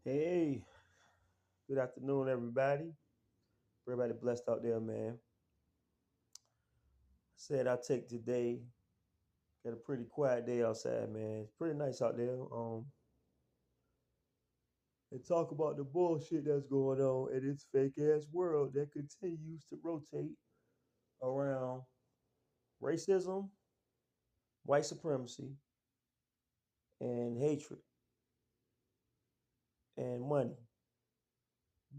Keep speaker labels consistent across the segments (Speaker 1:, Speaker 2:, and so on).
Speaker 1: Hey, good afternoon, everybody. Everybody blessed out there, man. Said I take today. Got a pretty quiet day outside, man. It's pretty nice out there. And talk about the bullshit that's going on in this fake ass world that continues to rotate around racism, white supremacy, and hatred and money,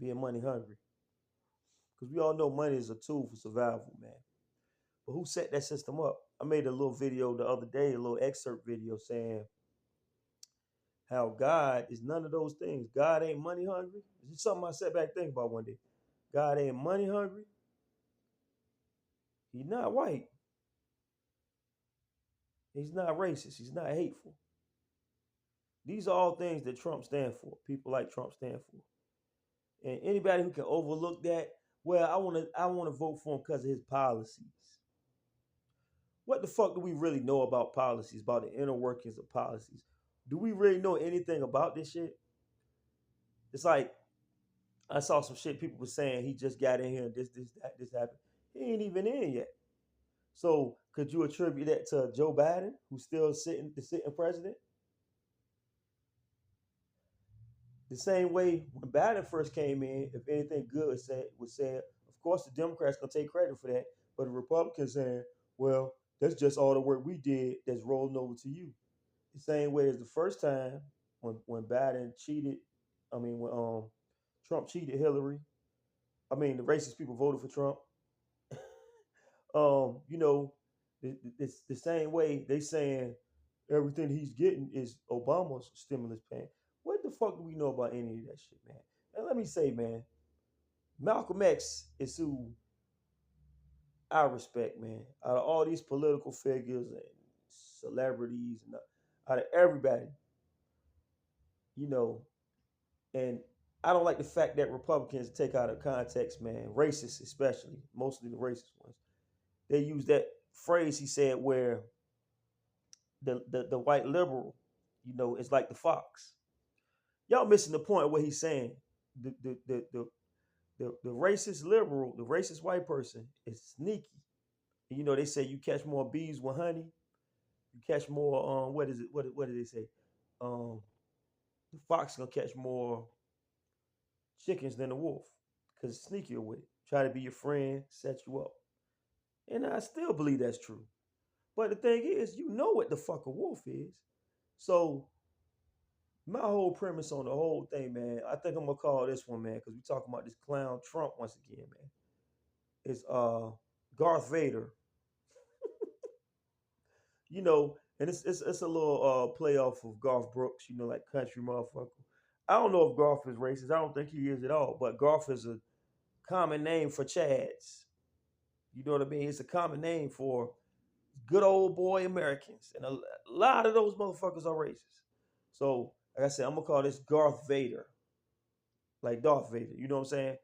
Speaker 1: being money hungry. Because we all know money is a tool for survival, man. But who set that system up? I made a little video the other day, a little excerpt video saying how God is none of those things. God ain't money hungry. It's just something I sat back thinking about one day. God ain't money hungry. He's not white. He's not racist. He's not hateful. These are all things that Trump stand for. People like Trump stand for. And anybody who can overlook that, well, I want to vote for him because of his policies. What the fuck do we really know about policies, about the inner workings of policies? Do we really know anything about this shit? It's like I saw some shit people were saying he just got in here and this happened. He ain't even in yet. So could you attribute that to Joe Biden, who's still the sitting president? The same way when Biden first came in, if anything good was said, of course the Democrats gonna take credit for that, but the Republicans saying, well, that's just all the work we did that's rolling over to you. The same way as the first time when Biden cheated, when Trump cheated Hillary. I mean the racist people voted for Trump. You know, it's the same way they saying everything he's getting is Obama's stimulus plan. What the fuck do we know about any of that shit, man? And let me say, man, Malcolm X is who I respect, man. Out of all these political figures and celebrities and out of everybody, you know, and I don't like the fact that Republicans take out of context, man, racists especially, mostly the racist ones. They use that phrase he said where the white liberal, is like the fox. Y'all missing the point of what he's saying. The racist liberal, the racist white person is sneaky. They say you catch more bees with honey. You catch more. What is it? What did they say? Um, the fox gonna catch more chickens than the wolf because it's sneakier with it. Try to be your friend, set you up, and I still believe that's true. But the thing is, you know what the fuck a wolf is. So my whole premise on the whole thing, man, I think I'm gonna call this one, man, because we talking about this clown Trump once again, man. It's Garth Vader, and it's a little play off of Garth Brooks, like country motherfucker. I don't know if Garth is racist. I don't think he is at all. But Garth is a common name for Chads. You know what I mean? It's a common name for good old boy Americans, and a lot of those motherfuckers are racist. So, like I said, I'm gonna call this Garth Vader, like Darth Vader. You know what I'm saying?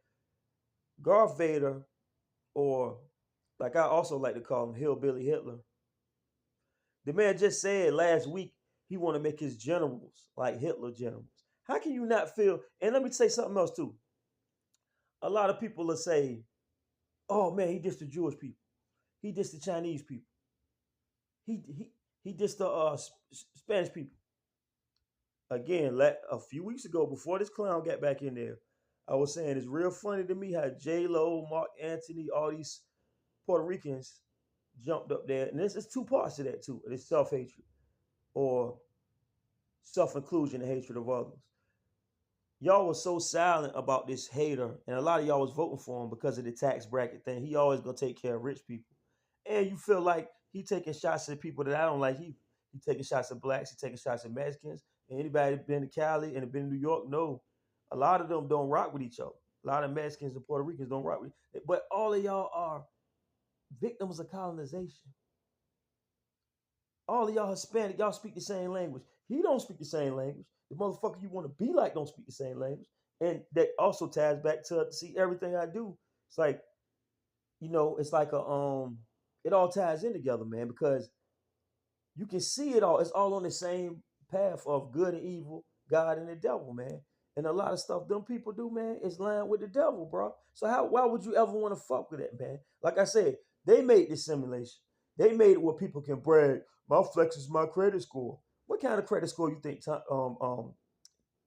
Speaker 1: Garth Vader, or like I also like to call him Hillbilly Hitler. The man just said last week he want to make his generals like Hitler generals. How can you not feel? And let me say something else too. A lot of people will say, "Oh man, he dissed the Jewish people. He dissed the Chinese people. He dissed the Spanish people." Again, a few weeks ago, before this clown got back in there, I was saying it's real funny to me how J Lo, Mark Antony, all these Puerto Ricans jumped up there, and there's two parts to that too. It's self hatred or self inclusion and hatred of others. Y'all was so silent about this hater, and a lot of y'all was voting for him because of the tax bracket thing. He always gonna take care of rich people, and you feel like he taking shots at people that I don't like. He taking shots at blacks. He taking shots at Mexicans. And anybody been to Cali and been to New York know a lot of them don't rock with each other. A lot of Mexicans and Puerto Ricans don't rock with. But all of y'all are victims of colonization. All of y'all Hispanic, y'all speak the same language. He don't speak the same language. The motherfucker you want to be like don't speak the same language. And that also ties back to see everything I do. It's like, it's like it all ties in together, man, because you can see it all. It's all on the same path of good and evil, God and the devil, man. And a lot of stuff them people do, man, is lying with the devil, bro. So why would you ever want to fuck with that, man? Like I said, they made this simulation. They made it where people can brag. My flex is my credit score. What kind of credit score you think? I'm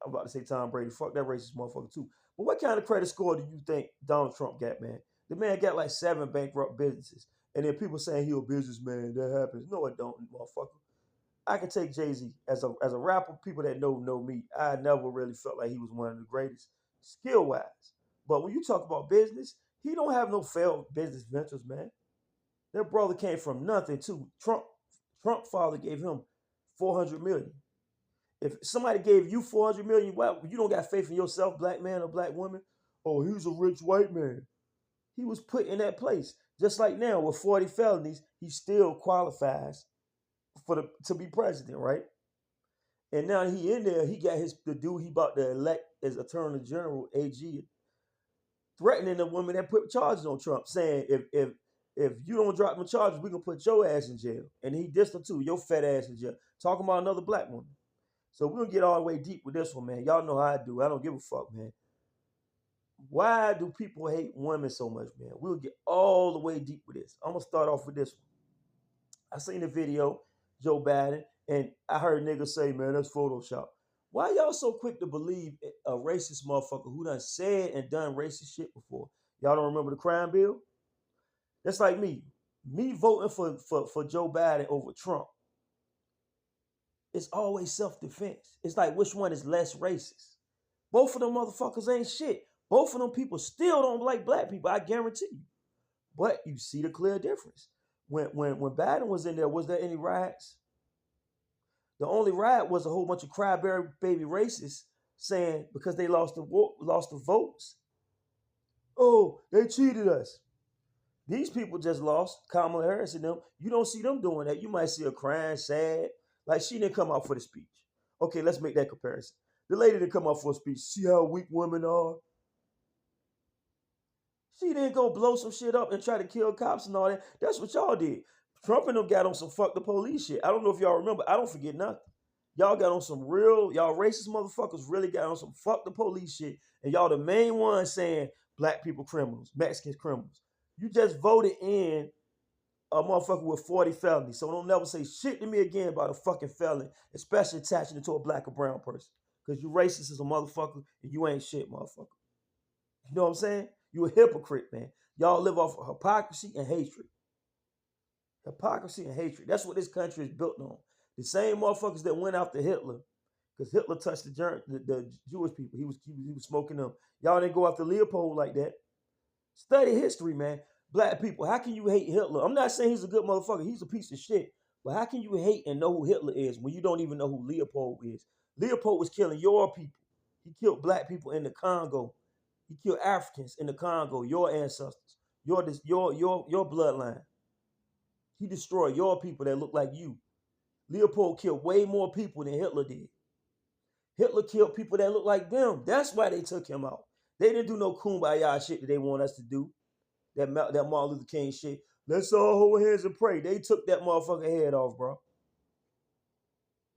Speaker 1: about to say Tom Brady. Fuck that racist motherfucker too. But what kind of credit score do you think Donald Trump got, man? The man got like 7 bankrupt businesses, and then people saying he a businessman. That happens. No, it don't, motherfucker. I can take Jay-Z as a rapper. People that know me. I never really felt like he was one of the greatest skill wise. But when you talk about business, he don't have no failed business ventures, man. Their brother came from nothing too. Trump father gave him 400 million. If somebody gave you 400 million, well, you don't got faith in yourself, black man or black woman. Oh, he's a rich white man. He was put in that place. Just like now with 40 felonies, he still qualifies to be president, right? And now he in there, he got the dude he about to elect as Attorney General, AG, threatening the woman that put charges on Trump, saying if you don't drop the charges, we gonna put your ass in jail. And he dissed her too, your fat ass in jail. Talking about another black woman. So we're gonna get all the way deep with this one, man. Y'all know how I do. I don't give a fuck, man. Why do people hate women so much, man? We'll get all the way deep with this. I'm gonna start off with this one. I seen the video, Joe Biden, and I heard niggas say, man, that's Photoshop. Why y'all so quick to believe a racist motherfucker who done said and done racist shit before? Y'all don't remember the crime bill? That's like me. Me voting for Joe Biden over Trump. It's always self-defense. It's like which one is less racist? Both of them motherfuckers ain't shit. Both of them people still don't like black people, I guarantee you. But you see the clear difference. When Biden was in there, was there any riots? The only riot was a whole bunch of crybaby baby racists saying because they lost the votes. Oh, they cheated us. These people just lost. Kamala Harris and them. You don't see them doing that. You might see her crying, sad. Like she didn't come out for the speech. Okay, let's make that comparison. The lady didn't come out for a speech. See how weak women are? She didn't go blow some shit up and try to kill cops and all that. That's what y'all did. Trump and them got on some fuck the police shit. I don't know if y'all remember. I don't forget nothing. Y'all got on some y'all racist motherfuckers really got on some fuck the police shit. And y'all the main ones saying black people criminals, Mexicans criminals. You just voted in a motherfucker with 40 felonies. So don't never say shit to me again about a fucking felon, especially attaching it to a black or brown person. Because you racist as a motherfucker and you ain't shit, motherfucker. You know what I'm saying? You a hypocrite, man. Y'all live off of hypocrisy and hatred. Hypocrisy and hatred. That's what this country is built on. The same motherfuckers that went after Hitler, because Hitler touched the Jewish people. He was smoking them. Y'all didn't go after Leopold like that. Study history, man. Black people, how can you hate Hitler? I'm not saying he's a good motherfucker. He's a piece of shit. But how can you hate and know who Hitler is when you don't even know who Leopold is? Leopold was killing your people. He killed black people in the Congo. He killed Africans in the Congo, your ancestors, your bloodline. He destroyed your people that look like you. Leopold killed way more people than Hitler did. Hitler killed people that look like them. That's why they took him out. They didn't do no kumbaya shit that they want us to do. That Martin Luther King shit. Let's all hold hands and pray. They took that motherfucker head off, bro.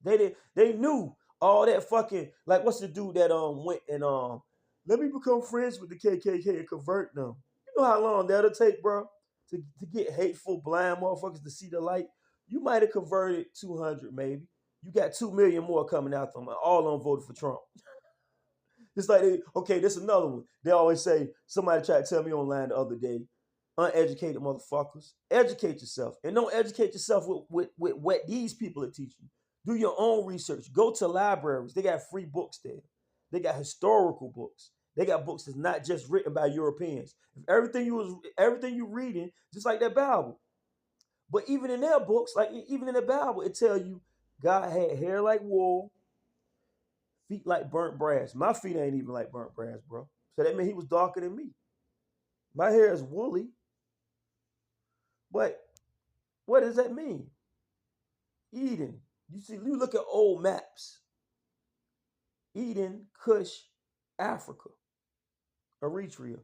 Speaker 1: They knew all that fucking, like, what's the dude that went and let me become friends with the KKK and convert them. You know how long that'll take, bro, to get hateful blind motherfuckers to see the light. You might have converted 200, maybe. You got 2 million more coming out them, and all of them voted for Trump. It's like, okay, this is another one. They always say, somebody tried to tell me online the other day, uneducated motherfuckers, educate yourself. And don't educate yourself with what these people are teaching. Do your own research. Go to libraries. They got free books there. They got historical books. They got books that's not just written by Europeans. If everything you reading, just like that Bible. But even in their books, like even in the Bible, it tell you God had hair like wool, feet like burnt brass. My feet ain't even like burnt brass, bro. So that means he was darker than me. My hair is woolly. But what does that mean? Eden. You look at old maps. Eden, Kush, Africa, Eritrea.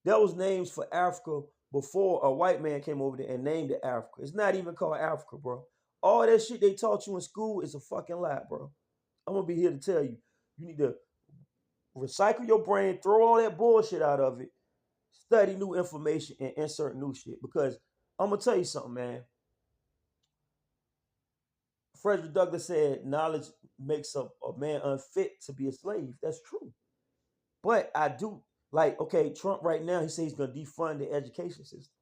Speaker 1: That was names for Africa before a white man came over there and named it Africa. It's not even called Africa, bro. All that shit they taught you in school is a fucking lie, bro. I'm gonna be here to tell you. You need to recycle your brain, throw all that bullshit out of it, study new information, and insert new shit. Because I'm gonna tell you something, man. Frederick Douglass said knowledge makes a man unfit to be a slave. That's true. But I do like, okay, Trump right now, he says he's gonna defund the education system.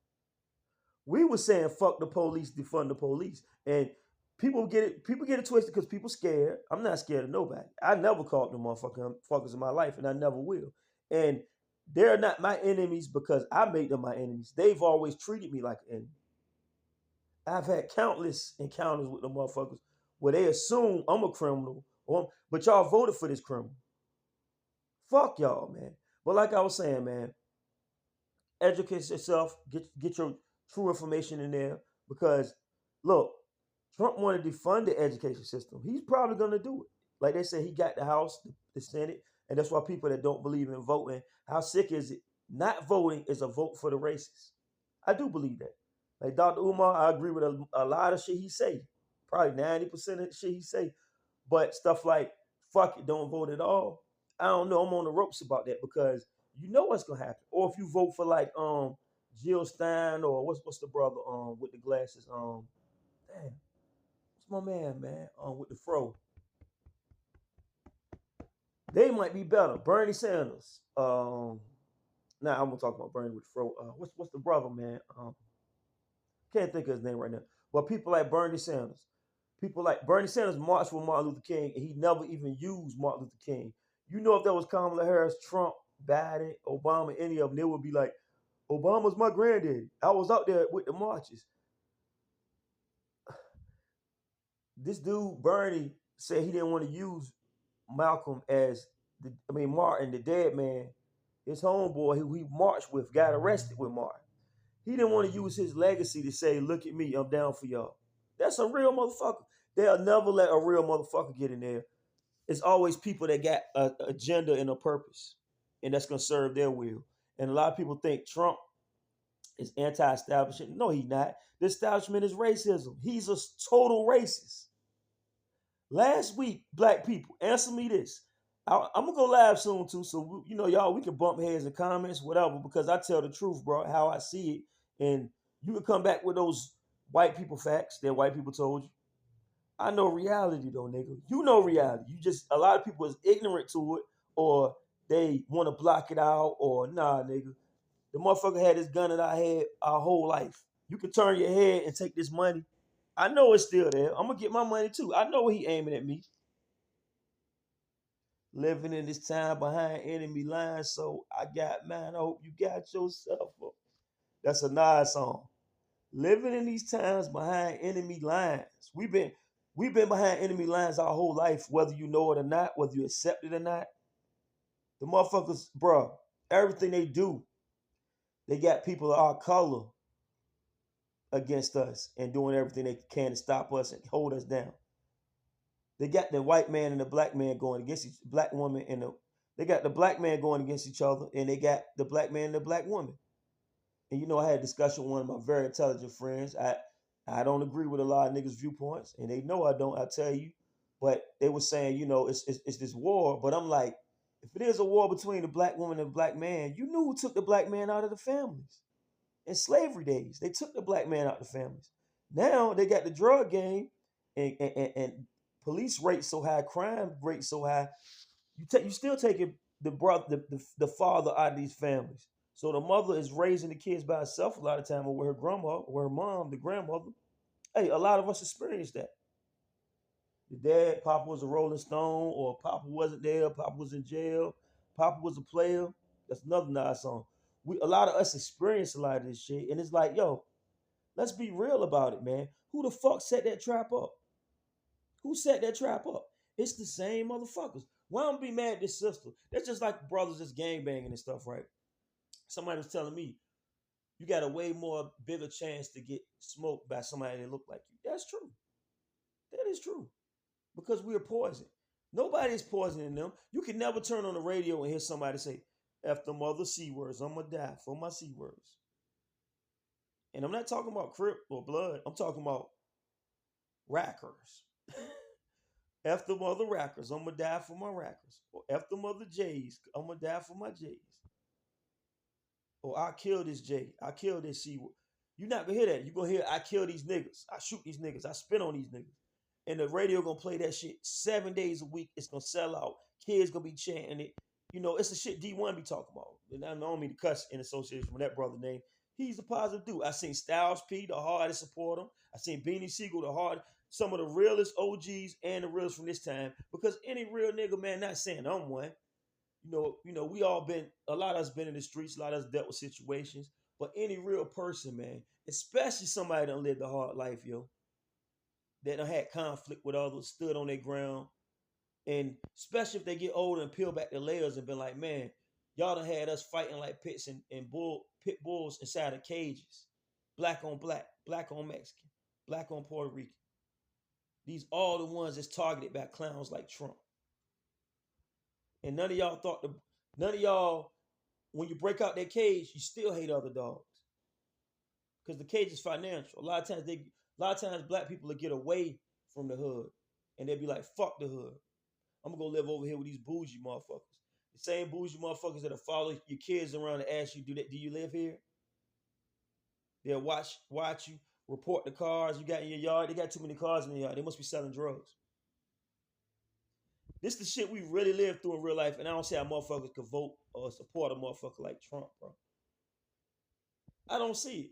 Speaker 1: We were saying fuck the police, defund the police. And people get it twisted because people scared. I'm not scared of nobody. I never called them motherfuckers in my life, and I never will. And they're not my enemies because I made them my enemies. They've always treated me like an enemy. I've had countless encounters with the motherfuckers where they assume I'm a criminal, but y'all voted for this criminal. Fuck y'all, man. But like I was saying, man, educate yourself, get your true information in there. Because look, Trump wanted to defund the education system. He's probably gonna do it. Like they said, he got the House, the Senate, and that's why people that don't believe in voting, how sick is it? Not voting is a vote for the racists. I do believe that. Like Dr. Umar, I agree with a lot of shit he say. Probably 90% of the shit he say. But stuff like fuck it, don't vote at all. I don't know. I'm on the ropes about that because you know what's gonna happen. Or if you vote for like Jill Stein or what's the brother with the glasses damn, what's my man with the fro, they might be better. Bernie Sanders. Now I'm gonna talk about Bernie with the fro. What's the brother, man? Can't think of his name right now. But people like Bernie Sanders. People like Bernie Sanders marched with Martin Luther King, and he never even used Martin Luther King. You know, if that was Kamala Harris, Trump, Biden, Obama, any of them, they would be like, Obama's my granddaddy. I was out there with the marches. This dude, Bernie, said he didn't want to use Malcolm as Martin, the dead man, his homeboy who he marched with, got arrested with Martin. He didn't want to use his legacy to say, look at me, I'm down for y'all. That's a real motherfucker. They'll never let a real motherfucker get in there. It's always people that got an agenda and a purpose, and that's going to serve their will. And a lot of people think Trump is anti-establishment. No, he's not. The establishment is racism. He's a total racist. Last week, black people, answer me this. I'm gonna go live soon too, so y'all, we can bump heads in comments, whatever, because I tell the truth, bro, how I see it, and you can come back with those white people facts that white people told you. I know reality though, nigga. You know reality. You just a lot of people is ignorant to it, or they want to block it out, or nah, nigga. The motherfucker had this gun in our head our whole life. You can turn your head and take this money. I know it's still there. I'm gonna get my money too. I know he aiming at me. Living in this time behind enemy lines, so I got mine. I hope you got yourself up. That's a nice song. Living in these times behind enemy lines. We've been behind enemy lines our whole life, whether you know it or not, whether you accept it or not. The motherfuckers, bro, everything they do, they got people of our color against us and doing everything they can to stop us and hold us down. They got the white man and the black man going against each black woman and they got the black man going against each other, and they got the black man and the black woman. And I had a discussion with one of my very intelligent friends. I don't agree with a lot of niggas' viewpoints, and they know I don't. I tell you, but they were saying, it's this war. But I'm like, if it is a war between the black woman and the black man, you knew who took the black man out of the families in slavery days. They took the black man out of the families. Now they got the drug game, and police rate so high, crime rate so high. You still taking the brother, the father out of these families. So the mother is raising the kids by herself a lot of time, or with her grandma, or her mom, the grandmother. Hey, a lot of us experienced that. The dad, Papa was a Rolling Stone, or Papa wasn't there, Papa was in jail, Papa was a player. That's another nice song. A lot of us experienced a lot of this shit, and it's like, yo, let's be real about it, man. Who the fuck set that trap up? Who set that trap up? It's the same motherfuckers. Why don't be mad at this sister? That's just like brothers just gang banging and stuff, right? Somebody was telling me, you got a way more bigger chance to get smoked by somebody that look like you. That's true. That is true. Because we are poison. Nobody is poisoning them. You can never turn on the radio and hear somebody say, F the mother C words, I'm going to die for my C words. And I'm not talking about Crip or blood. I'm talking about rackers. F them other rappers, I'm gonna die for my rappers. Or F them other J's, I'm gonna die for my J's. Or I kill this J, I kill this C. You're not gonna hear that. You're gonna hear I kill these niggas, I shoot these niggas, I spit on these niggas. And the radio gonna play that shit 7 days a week. It's gonna sell out. Kids gonna be chanting it. You know, it's the shit D1 be talking about. And I don't mean to cuss in association with that brother name. He's a positive dude. I seen Styles P, the hardest support him. I seen Beanie Siegel, the hard, some of the realest OGs and the realest from this time. Because any real nigga, man, not saying I'm one. We all been, a lot of us been in the streets, a lot of us dealt with situations. But any real person, man, especially somebody that lived a hard life, yo, that done had conflict with others, stood on their ground, and especially if they get older and peel back their layers and been like, man, y'all done had us fighting like pits and pit bulls inside of cages, black on black, black on Mexican, black on Puerto Rican. These all the ones that's targeted by clowns like Trump. And none of y'all, when you break out that cage, you still hate other dogs because the cage is financial. A lot of times black people will get away from the hood and they'll be like, fuck the hood. I'm gonna go live over here with these bougie motherfuckers. The same bougie motherfuckers that'll follow your kids around and ask you, do you live here? They'll watch you, report the cars you got in your yard. They got too many cars in the yard. They must be selling drugs. This is the shit we really live through in real life, and I don't say how motherfuckers could vote or support a motherfucker like Trump, bro. I don't see it.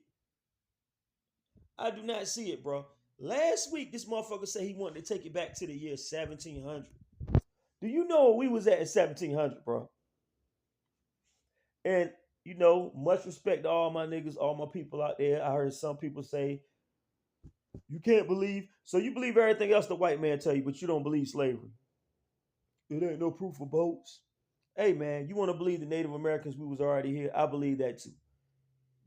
Speaker 1: I do not see it, bro. Last week, this motherfucker said he wanted to take it back to the year 1700. Do you know where we was at in 1700, bro? And, much respect to all my niggas, all my people out there. I heard some people say, you can't believe. So you believe everything else the white man tell you, but you don't believe slavery. It ain't no proof of boats. Hey, man, you want to believe the Native Americans, we was already here? I believe that too.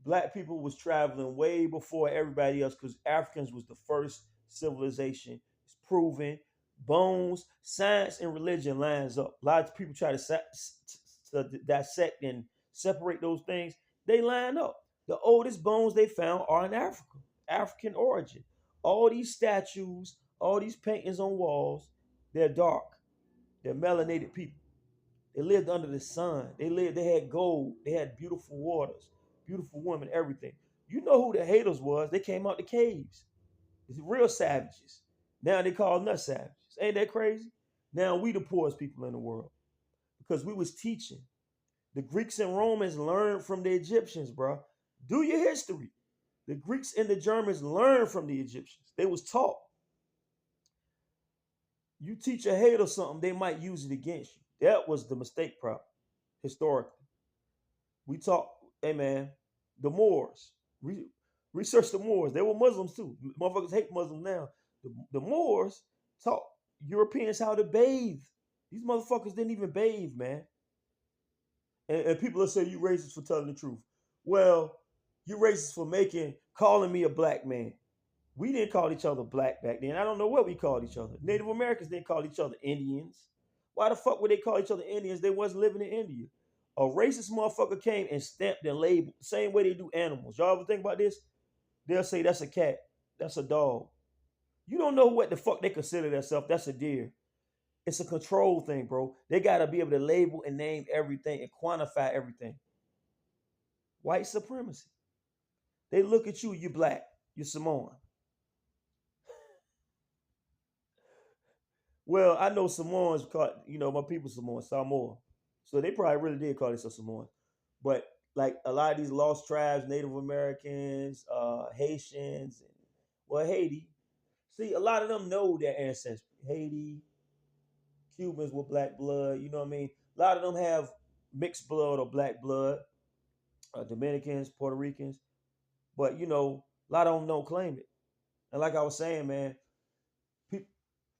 Speaker 1: Black people was traveling way before everybody else because Africans was the first civilization. It's proven. Bones, science, and religion lines up. A lot of people try to dissect and separate those things. They line up. The oldest bones they found are in Africa, African origin. All these statues, all these paintings on walls, they're dark. They're melanated people. They lived under the sun. They had gold. They had beautiful waters, beautiful women, everything. You know who the haters was? They came out the caves. It's real savages. Now they call us savages. Ain't that crazy? Now we the poorest people in the world because we was teaching. The Greeks and Romans learned from the Egyptians, bro. Do your history. The Greeks and the Germans learned from the Egyptians. They was taught. You teach a hater something, they might use it against you. That was the mistake, problem historically. We taught, hey man, the Moors. Research the Moors. They were Muslims too. Motherfuckers hate Muslims now. The Moors taught Europeans how to bathe. These motherfuckers didn't even bathe, man. And people will say you racist for telling the truth. Well, you racist for calling me a black man. We didn't call each other black back then. I don't know what we called each other. Native Americans didn't call each other Indians. Why the fuck would they call each other Indians? They wasn't living in India. A racist motherfucker came and stamped and labeled the same way they do animals. Y'all ever think about this? They'll say that's a cat, that's a dog. You don't know what the fuck they consider themselves. That's a deer. It's a control thing, bro. They gotta be able to label and name everything and quantify everything. White supremacy. They look at you, you black, you're Samoan. Well, I know Samoans call, my people Samoa. So they probably really did call themselves Samoans. But like a lot of these lost tribes, Native Americans, Haitians, Haiti. See, a lot of them know their ancestry. Haiti, Cubans with black blood, you know what I mean? A lot of them have mixed blood or black blood, Dominicans, Puerto Ricans. But, a lot of them don't claim it. And like I was saying, man,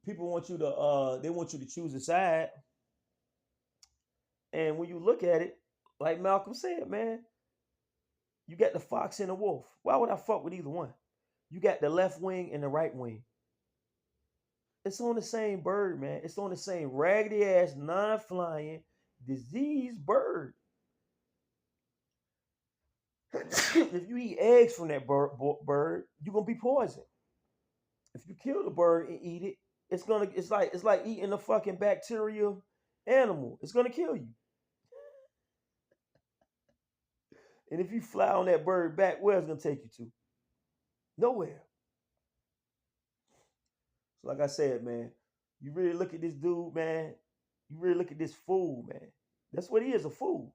Speaker 1: people want you to they want you to choose a side. And when you look at it, like Malcolm said, man, you got the fox and the wolf. Why would I fuck with either one? You got the left wing and the right wing. It's on the same bird, man. It's on the same raggedy ass, non-flying, diseased bird. If you eat eggs from that bird, you're gonna be poisoned. If you kill the bird and eat it, it's like eating a fucking bacterial animal. It's gonna kill you. And if you fly on that bird back, where it's gonna take you to? Nowhere. So like I said, man, you really look at this dude, man. You really look at this fool, man. That's what he is, a fool.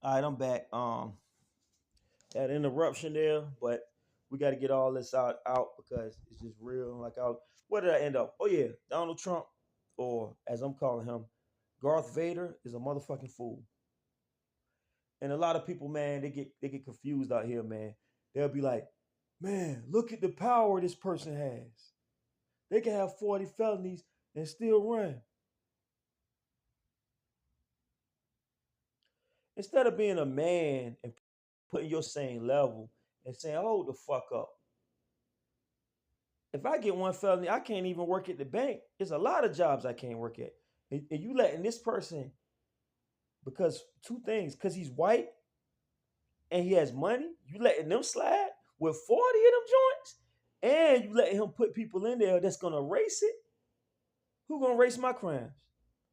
Speaker 1: All right, I'm back. Had an interruption there, but we got to get all this out because it's just real. Where did I end up? Oh yeah, Donald Trump, or as I'm calling him, Garth Vader, is a motherfucking fool. And a lot of people, man, they get confused out here, man. They'll be like, man, look at the power this person has. They can have 40 felonies and still run. Instead of being a man and putting your same level and saying, hold the fuck up. If I get one felony, I can't even work at the bank. There's a lot of jobs I can't work at. And you letting this person, because two things, because he's white and he has money, you letting them slide with 40 of them joints, and you letting him put people in there that's gonna erase it. Who gonna erase my crimes?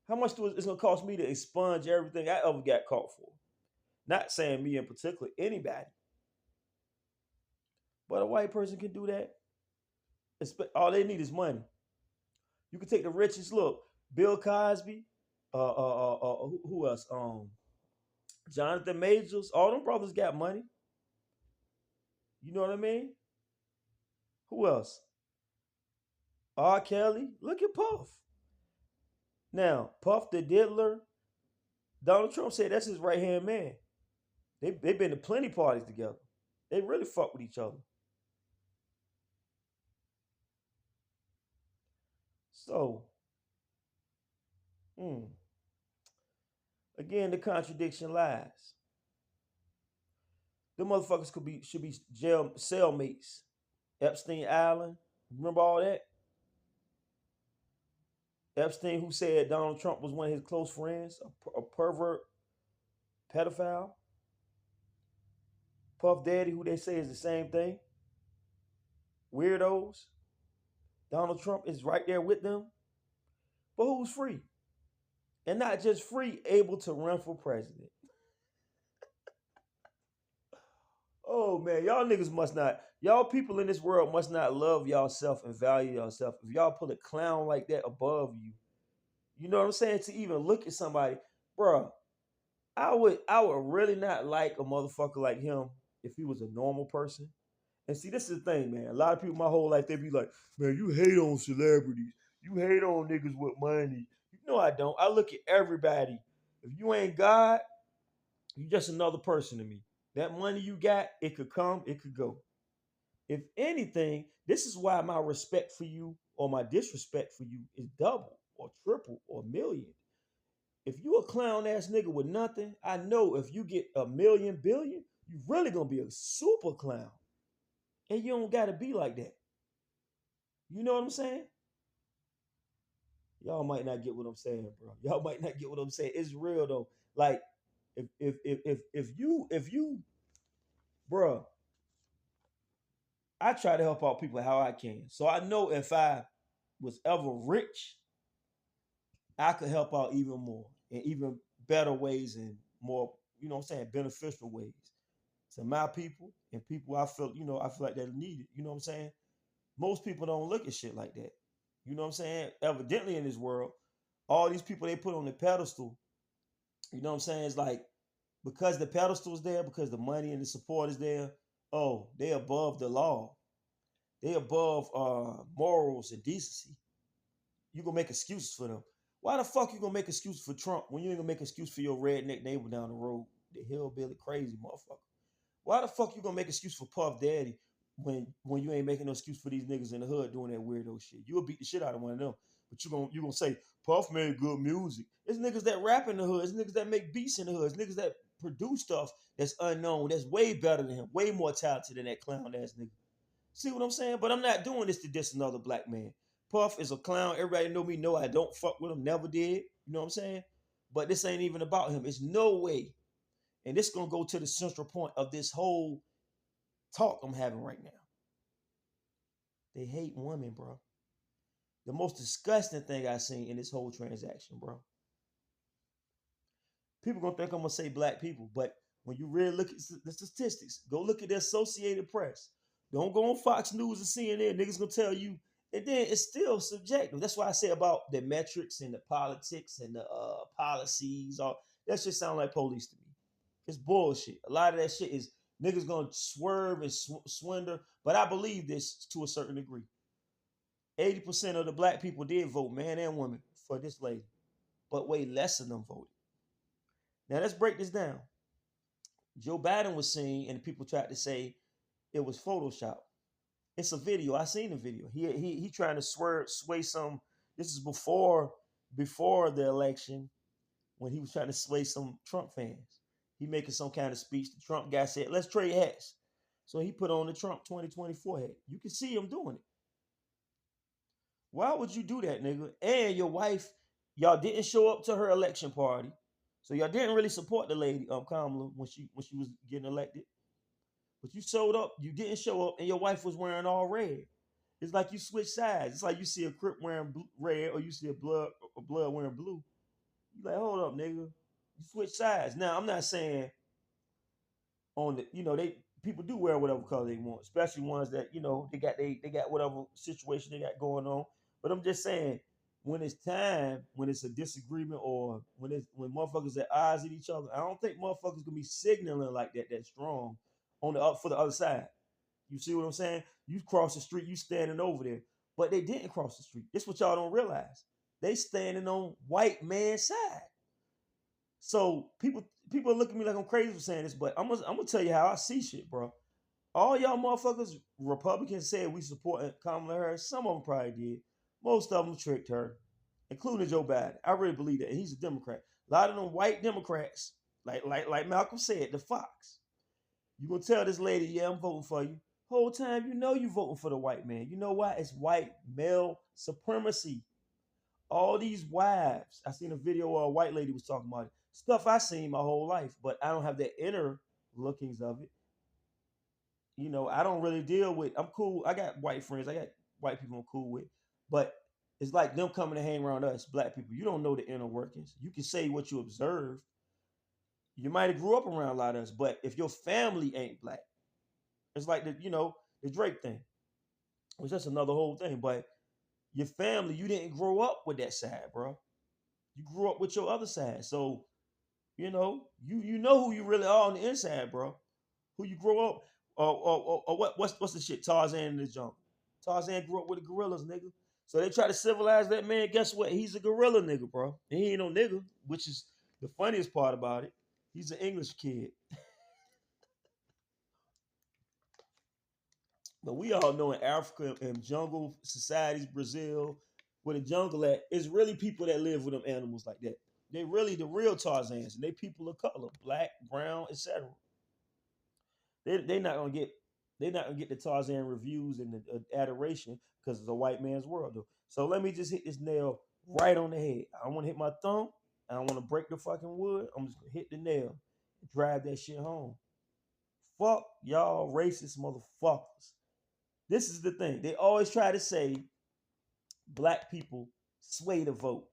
Speaker 1: How much it's gonna cost me to expunge everything I ever got caught for? Not saying me in particular, anybody. But a white person can do that. All they need is money. You can take the richest. Look, Bill Cosby, who else? Jonathan Majors. All them brothers got money. You know what I mean? Who else? R. Kelly. Look at Puff. Now, Puff the Diddler. Donald Trump said that's his right hand man. They've been to plenty parties together. They really fuck with each other. So, again, the contradiction lies. The motherfuckers should be jail cellmates. Epstein Island. Remember all that? Epstein, who said Donald Trump was one of his close friends, a pervert, pedophile. Puff Daddy, who they say is the same thing. Weirdos. Donald Trump is right there with them. But who's free? And not just free, able to run for president. Oh man, y'all niggas must not, y'all people in this world must not love y'allself and value yourself. If y'all put a clown like that above you, you know what I'm saying? To even look at somebody, bruh, I would really not like a motherfucker like him if he was a normal person. And see, this is the thing, man. A lot of people my whole life, they be like, man, you hate on celebrities. You hate on niggas with money. You know I don't. I look at everybody. If you ain't God, you just another person to me. That money you got, it could come, it could go. If anything, this is why my respect for you or my disrespect for you is double or triple or million. If you a clown ass nigga with nothing, I know if you get a million billion, you really gonna be a super clown. And you don't gotta be like that. You know what I'm saying? Y'all might not get what I'm saying, bro. Y'all might not get what I'm saying. It's real though. Like if you, bro, I try to help out people how I can. So I know if I was ever rich, I could help out even more in even better ways and more, you know what I'm saying, beneficial ways to my people and people I feel like they need it. You know what I'm saying? Most people don't look at shit like that. You know what I'm saying? Evidently in this world, all these people they put on the pedestal, you know what I'm saying? It's like because the pedestal's there, because the money and the support is there, oh, they above the law. They above morals and decency. You gonna make excuses for them. Why the fuck you gonna make excuses for Trump when you ain't gonna make excuse for your redneck neighbor down the road, the hillbilly crazy motherfucker? Why the fuck you gonna make excuse for Puff Daddy when you ain't making no excuse for these niggas in the hood doing that weirdo shit? You'll beat the shit out of one of them. But you gonna say Puff made good music. It's niggas that rap in the hood. It's niggas that make beats in the hood. It's niggas that produce stuff that's unknown. That's way better than him. Way more talented than that clown ass nigga. See what I'm saying? But I'm not doing this to diss another black man. Puff is a clown. Everybody know me. Know I don't fuck with him. Never did. You know what I'm saying? But this ain't even about him. It's no way. And this gonna go to the central point of this whole talk I'm having right now. They hate women, bro. The most disgusting thing I seen in this whole transaction, bro. People gonna think I'm gonna say black people, but when you really look at the statistics, go look at the Associated Press. Don't go on Fox News and CNN. Niggas gonna tell you, and then it's still subjective. That's why I say about the metrics and the politics and the policies. All that shit sound like police to me. It's bullshit. A lot of that shit is niggas gonna swerve and swindle. But I believe this to a certain degree. 80% of the black people did vote, man and woman, for this lady, but way less of them voted. Now let's break this down. Joe Biden was seen, and people tried to say it was Photoshop. It's a video. I seen the video. He trying to sway some. This is before the election when he was trying to sway some Trump fans. He making some kind of speech. The Trump guy said, "Let's trade hats." So he put on the Trump 2024 hat. You can see him doing it. Why would you do that, nigga? And your wife, y'all didn't show up to her election party. So y'all didn't really support the lady, Kamala, when she was getting elected. But you showed up, you didn't show up, and your wife was wearing all red. It's like you switch sides. It's like you see a Crip wearing red, or you see a blood wearing blue. You like, hold up, nigga. You switch sides. Now I'm not saying on the, they people do wear whatever color they want, especially ones that they got whatever situation they got going on. But I'm just saying, when it's time, when it's a disagreement, or when motherfuckers at odds with each other, I don't think motherfuckers gonna be signaling like that strong on the up for the other side. You see what I'm saying? You cross the street, you standing over there, but they didn't cross the street. This what y'all don't realize. They standing on white man's side. So people are looking at me like I'm crazy for saying this, but I'm gonna tell you how I see shit, bro. All y'all motherfuckers, Republicans, said we support Kamala Harris. Some of them probably did. Most of them tricked her, including Joe Biden. I really believe that. He's a Democrat. A lot of them white Democrats, like Malcolm said, the Fox. You gonna tell this lady, yeah, I'm voting for you. Whole time you voting for the white man. You know why? It's white male supremacy. All these wives. I seen a video where a white lady was talking about it. Stuff I seen my whole life, but I don't have the inner lookings of it. I don't really deal with. I'm cool. I got white friends. I got white people I'm cool with, but it's like them coming to hang around us, black people. You don't know the inner workings. You can say what you observed. You might have grew up around a lot of us, but if your family ain't black, it's like the Drake thing, which that's another whole thing. But your family, you didn't grow up with that side, bro. You grew up with your other side, so you know who you really are on the inside, bro. Who you grow up, or what's the shit? Tarzan in the jungle. Tarzan grew up with the gorillas, nigga. So they try to civilize that man. Guess what? He's a gorilla nigga, bro. And he ain't no nigga, which is the funniest part about it. He's an English kid. But we all know in Africa and jungle societies, Brazil, where the jungle at, it's really people that live with them animals like that. They really the real Tarzans, and they people of color, black, brown, etc. They not gonna get the Tarzan reviews and the adoration because it's a white man's world, though. So let me just hit this nail right on the head. I don't want to hit my thumb. I don't want to break the fucking wood. I'm just gonna hit the nail and drive that shit home. Fuck y'all racist motherfuckers. This is the thing. They always try to say black people sway the vote.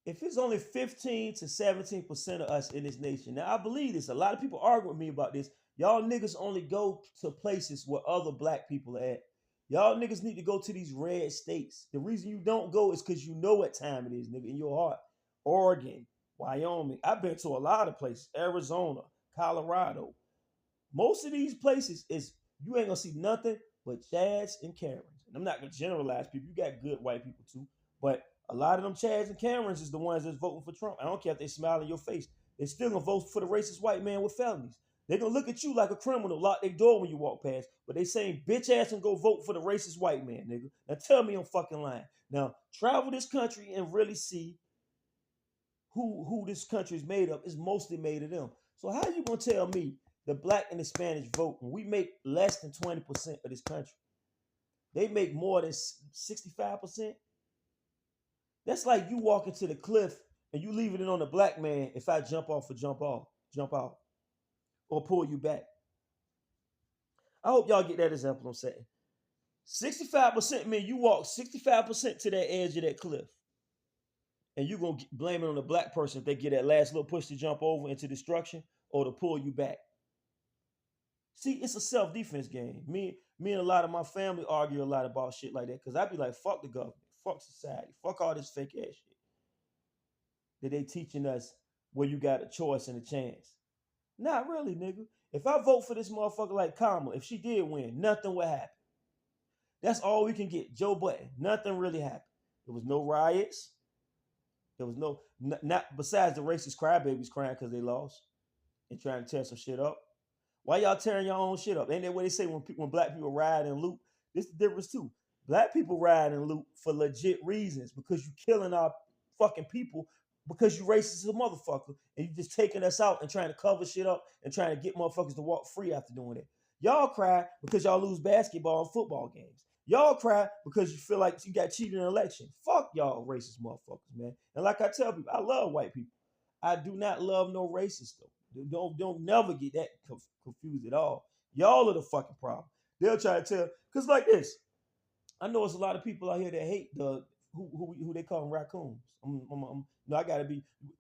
Speaker 1: If it's only 15 to 17% of us in this nation, now I believe this. A lot of people argue with me about this. Y'all niggas only go to places where other black people are at. Y'all niggas need to go to these red states. The reason you don't go is because you know what time it is, nigga, in your heart. Oregon, Wyoming. I've been to a lot of places. Arizona, Colorado. Most of these places is you ain't gonna see nothing but Chads and Karens. And I'm not gonna generalize people. You got good white people too, but a lot of them Chads and Karens is the ones that's voting for Trump. I don't care if they smile in your face. They still gonna vote for the racist white man with felonies. They gonna look at you like a criminal, lock their door when you walk past. But they saying bitch ass and go vote for the racist white man, nigga. Now tell me I'm fucking lying. Now travel this country and really see who this country is made of. It's mostly made of them. So how you gonna tell me the black and the Spanish vote when we make less than 20% of this country? They make more than 65%. That's like you walking to the cliff and you leaving it on the black man if I jump off or jump out, or pull you back. I hope y'all get that example I'm saying. 65% mean you walk 65% to that edge of that cliff. And you're going to blame it on the black person if they get that last little push to jump over into destruction or to pull you back. See, it's a self-defense game. Me and a lot of my family argue a lot about shit like that because I be like, fuck the government, fuck society, fuck all this fake ass shit that they teaching us where you got a choice and a chance. Not really, nigga. If I vote for this motherfucker like Kamala, if she did win, nothing would happen. That's all we can get. Joe Button. Nothing really happened. There was no riots. There was no not besides the racist crybabies crying because they lost and trying to tear some shit up. Why y'all tearing your own shit up? Ain't that what they say when black people ride and loot? This is the difference too. Black people ride and loot for legit reasons because you killing our fucking people because you racist as a motherfucker and you just taking us out and trying to cover shit up and trying to get motherfuckers to walk free after doing it. Y'all cry because y'all lose basketball and football games. Y'all cry because you feel like you got cheated in an election. Fuck y'all racist motherfuckers, man. And like I tell people, I love white people. I do not love no racist though. Don't never get that confused at all. Y'all are the fucking problem. They'll try to tell, cause like this, I know it's a lot of people out here that hate the who they call them raccoons. No,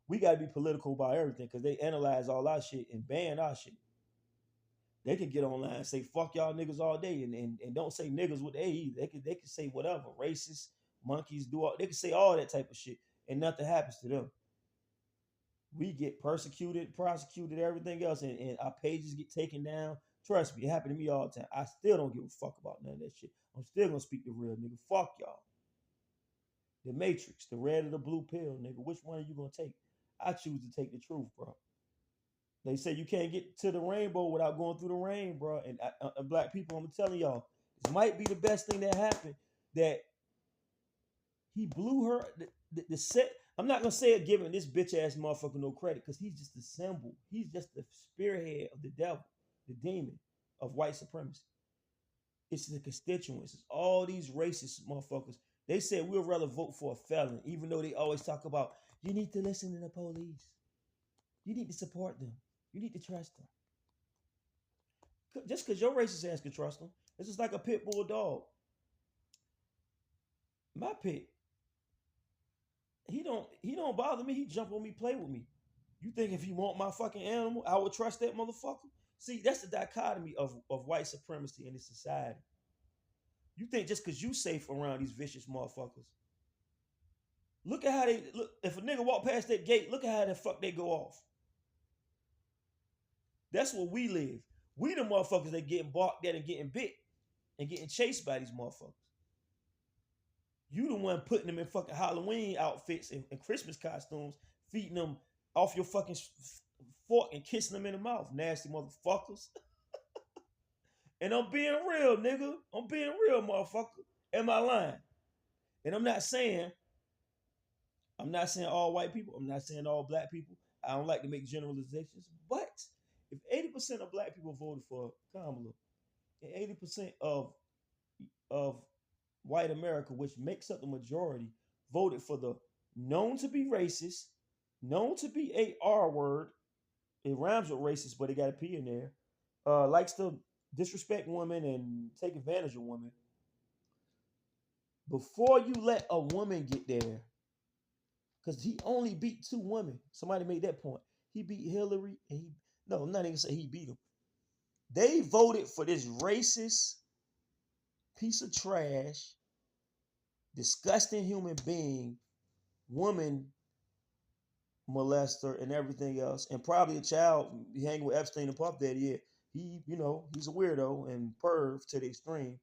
Speaker 1: we gotta be political about everything because they analyze all our shit and ban our shit. They can get online and say fuck y'all niggas all day and don't say niggas with A either. They can say whatever, racist, monkeys, do all they can say all that type of shit and nothing happens to them. We get persecuted, prosecuted, everything else, and our pages get taken down. Trust me, it happened to me all the time. I still don't give a fuck about none of that shit. I'm still gonna speak the real nigga. Fuck y'all. The Matrix, the red or the blue pill, nigga. Which one are you gonna take? I choose to take the truth, bro. They say you can't get to the rainbow without going through the rain, bro. And black people, I'm telling y'all, this might be the best thing that happened. That he blew her the set. I'm not gonna say it giving this bitch ass motherfucker no credit because he's just a symbol. He's just the spearhead of the devil, the demon of white supremacy. It's the constituents. It's all these racist motherfuckers. They said we'd rather vote for a felon, even though they always talk about you need to listen to the police. You need to support them. You need to trust them. Just because your racist ass can trust them, it's just like a pit bull dog. My pit, he don't bother me. He jump on me, play with me. You think if he want my fucking animal, I would trust that motherfucker? See, that's the dichotomy of white supremacy in this society. You think just because you safe around these vicious motherfuckers. Look at how they look. If a nigga walk past that gate, look at how the fuck they go off. That's where we live. We the motherfuckers that getting barked at and getting bit and getting chased by these motherfuckers. You the one putting them in fucking Halloween outfits and Christmas costumes, feeding them off your fucking fork and kissing them in the mouth. Nasty motherfuckers. And I'm being real, nigga. I'm being real, motherfucker. Am I lying? And I'm not saying all white people. I'm not saying all black people. I don't like to make generalizations. But if 80% of black people voted for Kamala and 80% of white America, which makes up the majority, voted for the known to be racist, known to be a R word. It rhymes with racist, but it got a P in there. Likes to disrespect women and take advantage of women. Before you let a woman get there, because he only beat 2 women. Somebody made that point. He beat Hillary, and no, I'm not even saying he beat him. They voted for this racist piece of trash, disgusting human being, woman molester, and everything else, and probably a child hanging with Epstein and Puff Daddy. Yeah, he's a weirdo and perv to the extreme.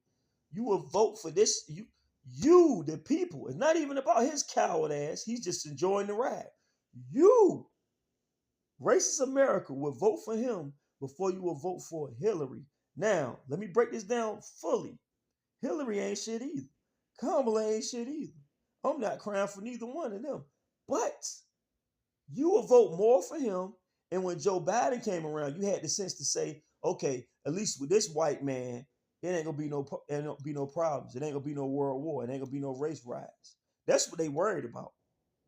Speaker 1: You will vote for this. You, the people. It's not even about his coward ass. He's just enjoying the ride. You, racist America, will vote for him before you will vote for Hillary. Now, let me break this down fully. Hillary ain't shit either. Kamala ain't shit either. I'm not crying for neither one of them. But you will vote more for him. And when Joe Biden came around, you had the sense to say, okay, at least with this white man, it ain't gonna be no problems. It ain't gonna be no world war. It ain't gonna be no race riots. That's what they worried about.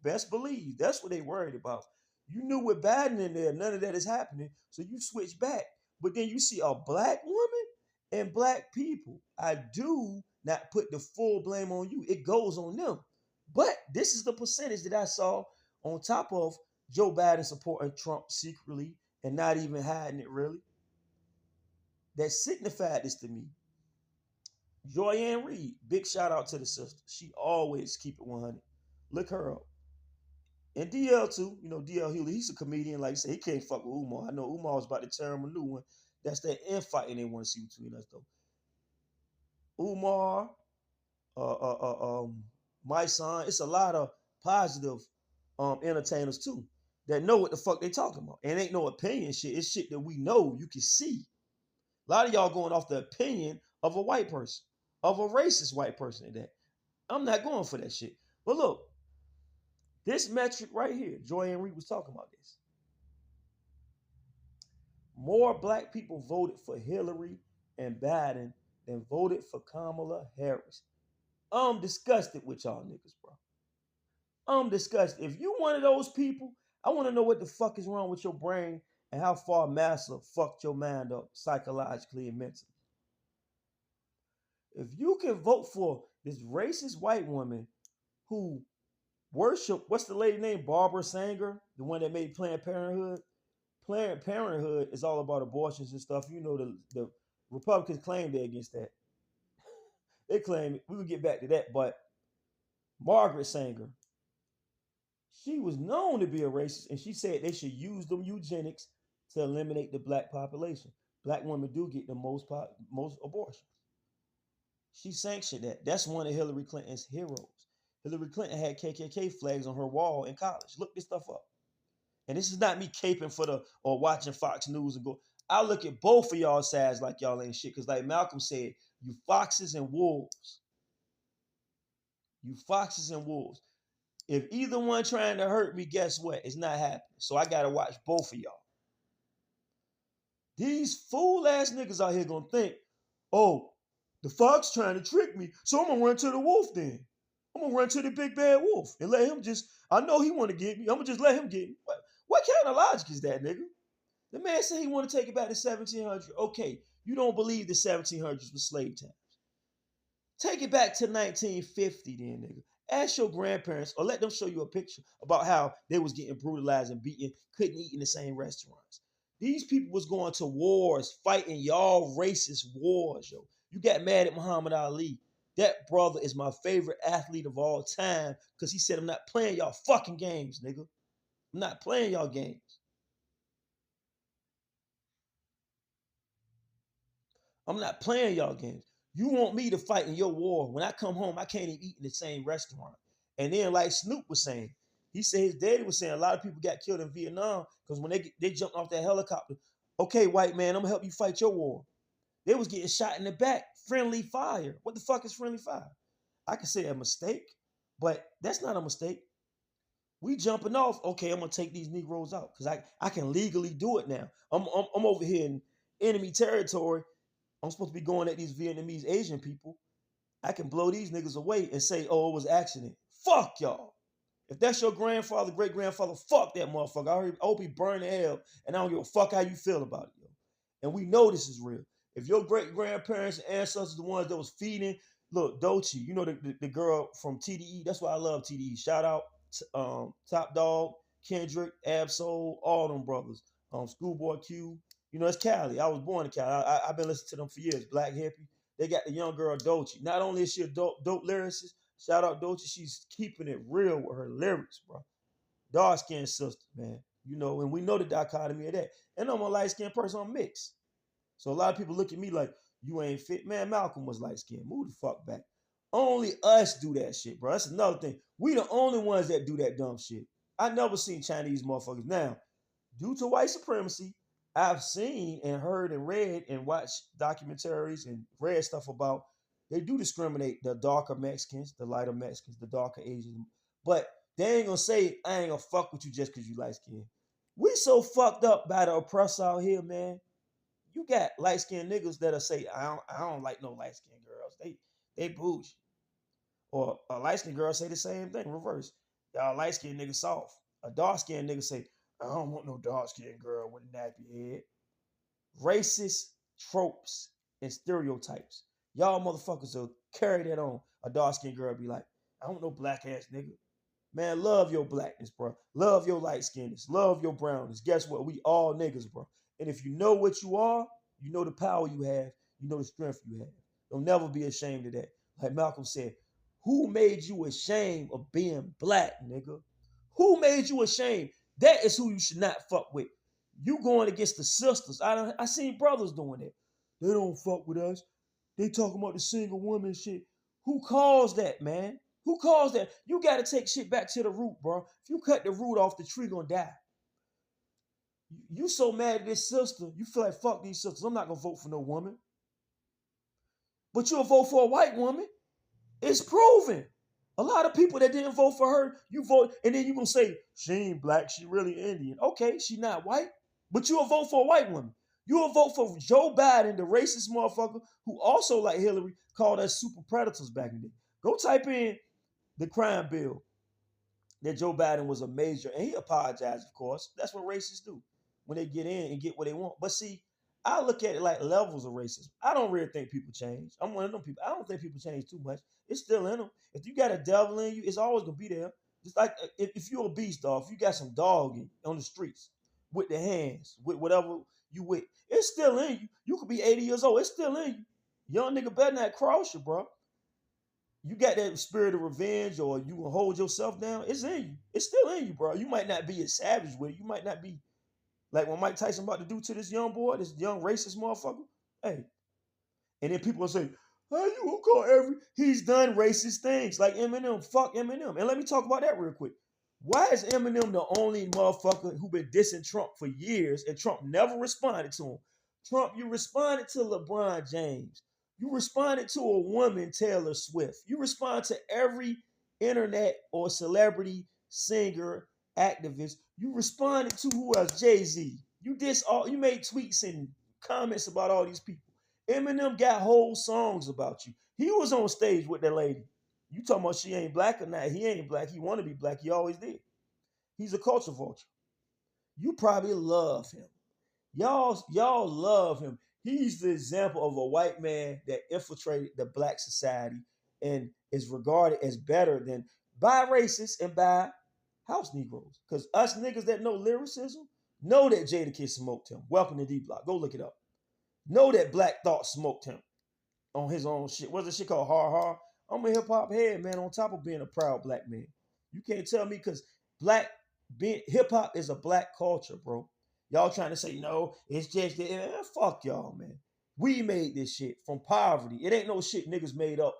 Speaker 1: Best believe that's what they worried about. You knew with Biden in there, none of that is happening. So you switch back. But then you see a black woman and black people. I do not put the full blame on you. It goes on them. But this is the percentage that I saw on top of Joe Biden supporting Trump secretly and not even hiding it really. That signified this to me. Joyanne Reed, big shout out to the sister. She always keep it 100. Look her up. And DL too, DL Hewley, he's a comedian. Like I said, he can't fuck with Umar. I know Umar was about to tear him a new one. That's that infighting they want to see between us though. Umar, my son, it's a lot of positive entertainers too that know what the fuck they talking about. And ain't no opinion shit. It's shit that we know you can see. A lot of y'all going off the opinion of a white person, of a racist white person at that. I'm not going for that shit. But look, this metric right here, Joyanne Reed was talking about this. More black people voted for Hillary and Biden than voted for Kamala Harris. I'm disgusted with y'all niggas, bro. I'm disgusted. If you one of those people, I want to know what the fuck is wrong with your brain and how far Massa fucked your mind up psychologically and mentally. If you can vote for this racist white woman who worship, what's the lady name? Barbara Sanger, the one that made Planned Parenthood. Planned Parenthood is all about abortions and stuff. The Republicans claim they're against that. They claim we will get back to that, but Margaret Sanger, she was known to be a racist, and she said they should use them eugenics to eliminate the black population. Black women do get the most abortions. She sanctioned that. That's one of Hillary Clinton's heroes. Hillary Clinton had KKK flags on her wall in college. Look this stuff up. And this is not me caping for or watching Fox News and go. I look at both of y'all sides like y'all ain't shit. Because like Malcolm said, you foxes and wolves. You foxes and wolves. If either one trying to hurt me, guess what? It's not happening. So I got to watch both of y'all. These fool ass niggas out here gonna think, oh, the fox trying to trick me, so I'm gonna run to the wolf then. I'm gonna run to the big bad wolf and let him I know he wanna get me. I'm gonna just let him get me. What kind of logic is that, nigga? The man said he wanna take it back to 1700. Okay, you don't believe the 1700s was slave times. Take it back to 1950 then, nigga. Ask your grandparents or let them show you a picture about how they was getting brutalized and beaten, couldn't eat in the same restaurants. These people was going to wars, fighting y'all racist wars, yo. You got mad at Muhammad Ali. That brother is my favorite athlete of all time because he said, I'm not playing y'all fucking games, nigga. I'm not playing y'all games. I'm not playing y'all games. You want me to fight in your war. When I come home, I can't even eat in the same restaurant. And then like Snoop was saying, he said his daddy was saying a lot of people got killed in Vietnam because when they jumped off that helicopter, okay, white man, I'm gonna help you fight your war. They was getting shot in the back. Friendly fire. What the fuck is friendly fire? I could say a mistake, but that's not a mistake. We jumping off. Okay, I'm gonna take these Negroes out because I can legally do it now. I'm over here in enemy territory. I'm supposed to be going at these Vietnamese Asian people. I can blow these niggas away and say, oh, it was accident. Fuck y'all. If that's your grandfather, great grandfather, fuck that motherfucker. I hope he burn in hell, and I don't give a fuck how you feel about it, yo. And we know this is real. If your great grandparents and ancestors the ones that was feeding, look, Dochi, you know the girl from TDE. That's why I love TDE. Shout out Top Dog, Kendrick, Absol, all them brothers. Schoolboy Q. You know, it's Cali. I was born in Cali. I've been listening to them for years. Black Hippie. They got the young girl Dochi. Not only is she a dope lyricist, shout out Dochi, she's keeping it real with her lyrics, bro. Dark skinned sister, man. You know, and we know the dichotomy of that. And I'm a light skinned person, I'm mixed. So a lot of people look at me like, you ain't fit. Man, Malcolm was light skinned. Move the fuck back. Only us do that shit, bro. That's another thing. We the only ones that do that dumb shit. I never seen Chinese motherfuckers. Now, due to white supremacy, I've seen and heard and read and watched documentaries and read stuff about they do discriminate the darker Mexicans, the lighter Mexicans, the darker Asians. But they ain't gonna say, I ain't gonna fuck with you just because you light skinned. We so fucked up by the oppressor out here, man. You got light skinned niggas that'll say, I don't like no light skinned girls. They bougie. Or a light skinned girl say the same thing, reverse. Y'all light skinned niggas soft. A dark skinned nigga say, I don't want no dark skinned girl with a nappy head. Racist tropes and stereotypes. Y'all motherfuckers are Carry that on. A dark skinned girl be like, I don't know black ass nigga. Man, love your blackness, bro. Love your light skinness. Love your brownness. Guess what? We all niggas, bro. And if you know what you are, you know the power you have, you know the strength you have. Don't never be ashamed of that. Like Malcolm said, who made you ashamed of being black, nigga? Who made you ashamed? That is who you should not fuck with. You going against the sisters. I seen brothers doing that. They don't fuck with us. They talking about the single woman shit. Who calls that, man? Who calls that? You got to take shit back to the root, bro. If you cut the root off, the tree gonna die. You so mad at this sister, you feel like fuck these sisters. I'm not gonna vote for no woman. But you'll vote for a white woman. It's proven. A lot of people that didn't vote for her, you vote, and then you gonna say, she ain't black, she really Indian. Okay, she not white, but you'll vote for a white woman. You'll vote for Joe Biden, the racist motherfucker who also, like Hillary, called us super predators back in the day. Go type in the crime bill that Joe Biden was a major, and he apologized, of course. That's what racists do when they get in and get what they want. But see, I look at it like levels of racism. I don't really think people change. I'm one of them people. I don't think people change too much. It's still in them. If you got a devil in you, it's always gonna be there. Just like if you're a beast dog, if you got some dog on the streets with the hands, with whatever you with, it's still in you. You could be 80 years old. It's still in you. Young nigga better not cross you, bro. You got that spirit of revenge, or you will hold yourself down. It's in you. It's still in you, bro. You might not be as savage with it. You might not be like what Mike Tyson about to do to this young boy, this young racist motherfucker. Hey, and then people will say, "How you gonna call every?" He's done racist things like Eminem. Fuck Eminem. And let me talk about that real quick. Why is Eminem the only motherfucker who been dissing Trump for years and Trump never responded to him? Trump, you responded to LeBron James. You responded to a woman, Taylor Swift. You respond to every internet or celebrity, singer, activist. You responded to who else? Jay-Z. You diss all. You made tweets and comments about all these people. Eminem got whole songs about you. He was on stage with that lady. You talking about she ain't black or not? He ain't black. He want to be black. He always did. He's a culture vulture. You probably love him. Y'all love him. He's the example of a white man that infiltrated the black society and is regarded as better than by racists and by house Negroes. Because us niggas that know lyricism know that Jadakiss smoked him. Welcome to D Block. Go look it up. Know that Black Thought smoked him on his own shit. What's the shit called? Har Har. I'm a hip hop head, man, on top of being a proud black man. You can't tell me because black hip hop is a black culture, bro. Y'all trying to say no, it's just that fuck y'all, man. We made this shit from poverty. It ain't no shit niggas made up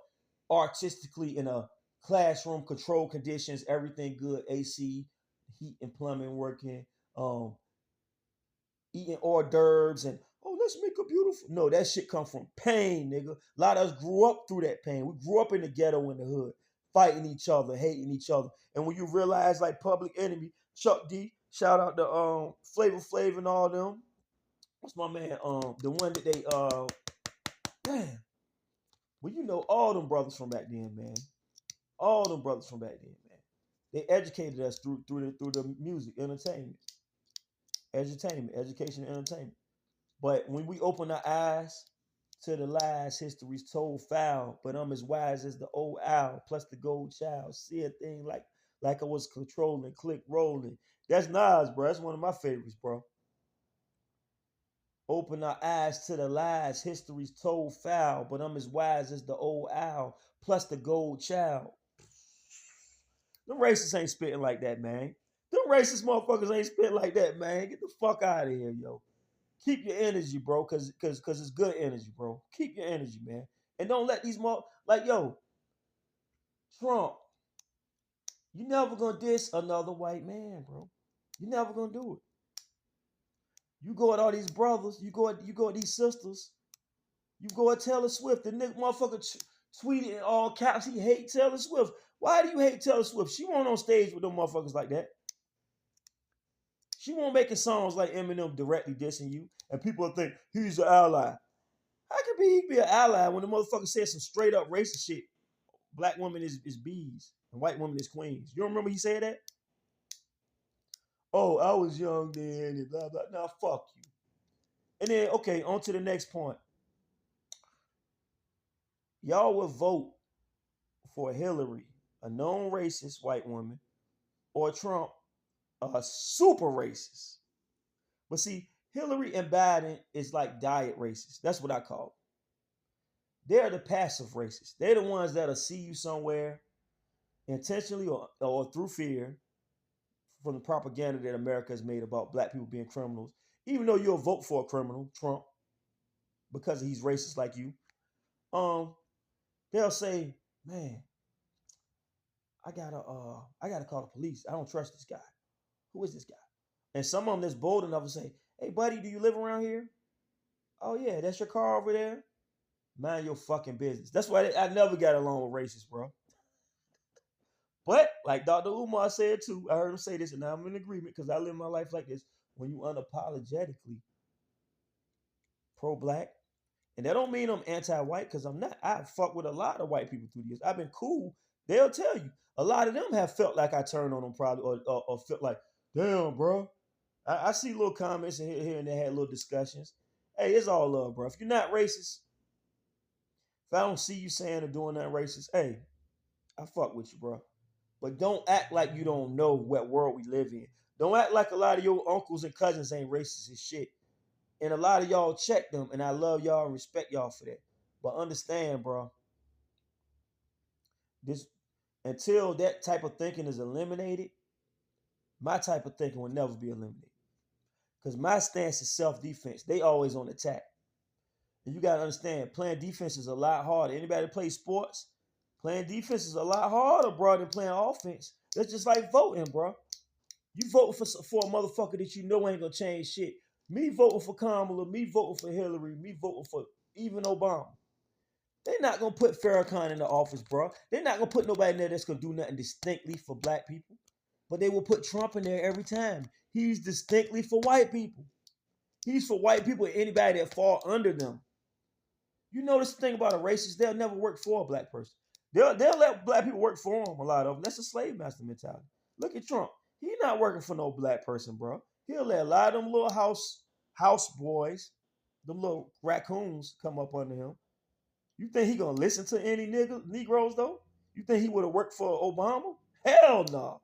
Speaker 1: artistically in a classroom, control conditions, everything good, AC, heat and plumbing working, eating hors d'oeuvres and oh, let's make a beautiful. No, that shit come from pain, nigga. A lot of us grew up through that pain. We grew up in the ghetto in the hood, fighting each other, hating each other. And when you realize like Public Enemy, Chuck D, shout out to Flavor Flav and all them. What's my man? The one that they damn. Well, you know all them brothers from back then, man. All them brothers from back then, man. They educated us through the music, education, and entertainment. But when we open our eyes to the lies history's told foul, but I'm as wise as the old owl, plus the gold child. See a thing like I was controlling, click rolling. That's Nas, bro. That's one of my favorites, bro. Open our eyes to the lies history's told foul, but I'm as wise as the old owl, plus the gold child. Them racists ain't spitting like that, man. Them racist motherfuckers ain't spitting like that, man. Get the fuck out of here, yo. Keep your energy, bro, cause it's good energy, bro. Keep your energy, man. And don't let these like yo, Trump, you never gonna diss another white man, bro. You never gonna do it. You go at all these brothers, you go at these sisters, you go at Taylor Swift. The nigga motherfucker tweeted in all caps he hate Taylor Swift. Why do you hate Taylor Swift? She won't on stage with them motherfuckers like that. She won't making songs like Eminem directly dissing you, and people will think he's an ally. How can he be an ally when the motherfucker said some straight up racist shit? Black woman is bees and white woman is queens. You don't remember he said that? Oh, I was young then and blah blah. Now fuck you. And then okay, on to the next point. y'all would vote for Hillary, a known racist white woman, or Trump, a super racist. But see, Hillary and Biden is like diet racists. That's what I call it. They're the passive racists. They're the ones that'll see you somewhere intentionally or through fear from the propaganda that America has made about black people being criminals. Even though you'll vote for a criminal, Trump, because he's racist like you, um, they'll say, "Man, I gotta call the police. I don't trust this guy. Who is this guy?" And some of them that's bold enough to say, "Hey, buddy, do you live around here? Oh yeah, that's your car over there. Mind your fucking business." That's why I never got along with racists, bro. But like Dr. Umar said too, I heard him say this, and now I'm in agreement because I live my life like this. When you unapologetically pro-black, and that don't mean I'm anti-white because I'm not. I fuck with a lot of white people through the years. I've been cool. They'll tell you. A lot of them have felt like I turned on them probably, or felt like, damn, bro. I see little comments here and there, had little discussions. Hey, it's all love, bro. If you're not racist, if I don't see you saying or doing nothing racist, hey, I fuck with you, bro. But don't act like you don't know what world we live in. Don't act like a lot of your uncles and cousins ain't racist as shit. And a lot of y'all check them, and I love y'all and respect y'all for that. But understand, bro, this until that type of thinking is eliminated, my type of thinking will never be eliminated. Because my stance is self-defense. They always on attack. And you gotta understand, playing defense is a lot harder. Anybody that plays sports, playing defense is a lot harder, bro, than playing offense. That's just like voting, bro. You voting for a motherfucker that you know ain't gonna change shit. Me voting for Kamala, me voting for Hillary, me voting for even Obama. They're not gonna put Farrakhan in the office, bro. They're not gonna put nobody in there that's gonna do nothing distinctly for black people. But they will put Trump in there every time. He's distinctly for white people. He's for white people and anybody that fall under them. You notice the thing about a racist, they'll never work for a black person. They'll let black people work for them, a lot of them. That's a slave master mentality. Look at Trump. He's not working for no black person, bro. He'll let a lot of them little house boys, them little raccoons come up under him. You think he gonna listen to any Negroes though? You think he would have worked for Obama? Hell no.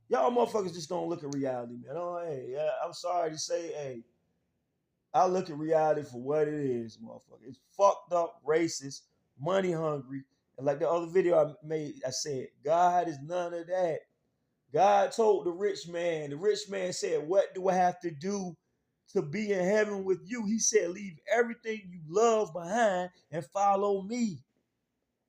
Speaker 1: Y'all motherfuckers just don't look at reality, man. Oh, hey, yeah, I'm sorry to say, hey, I look at reality for what it is, motherfucker. It's fucked up, racist, money hungry. And like the other video I made, I said, God is none of that. God told the rich man said, what do I have to do to be in heaven with you? He said, leave everything you love behind and follow me.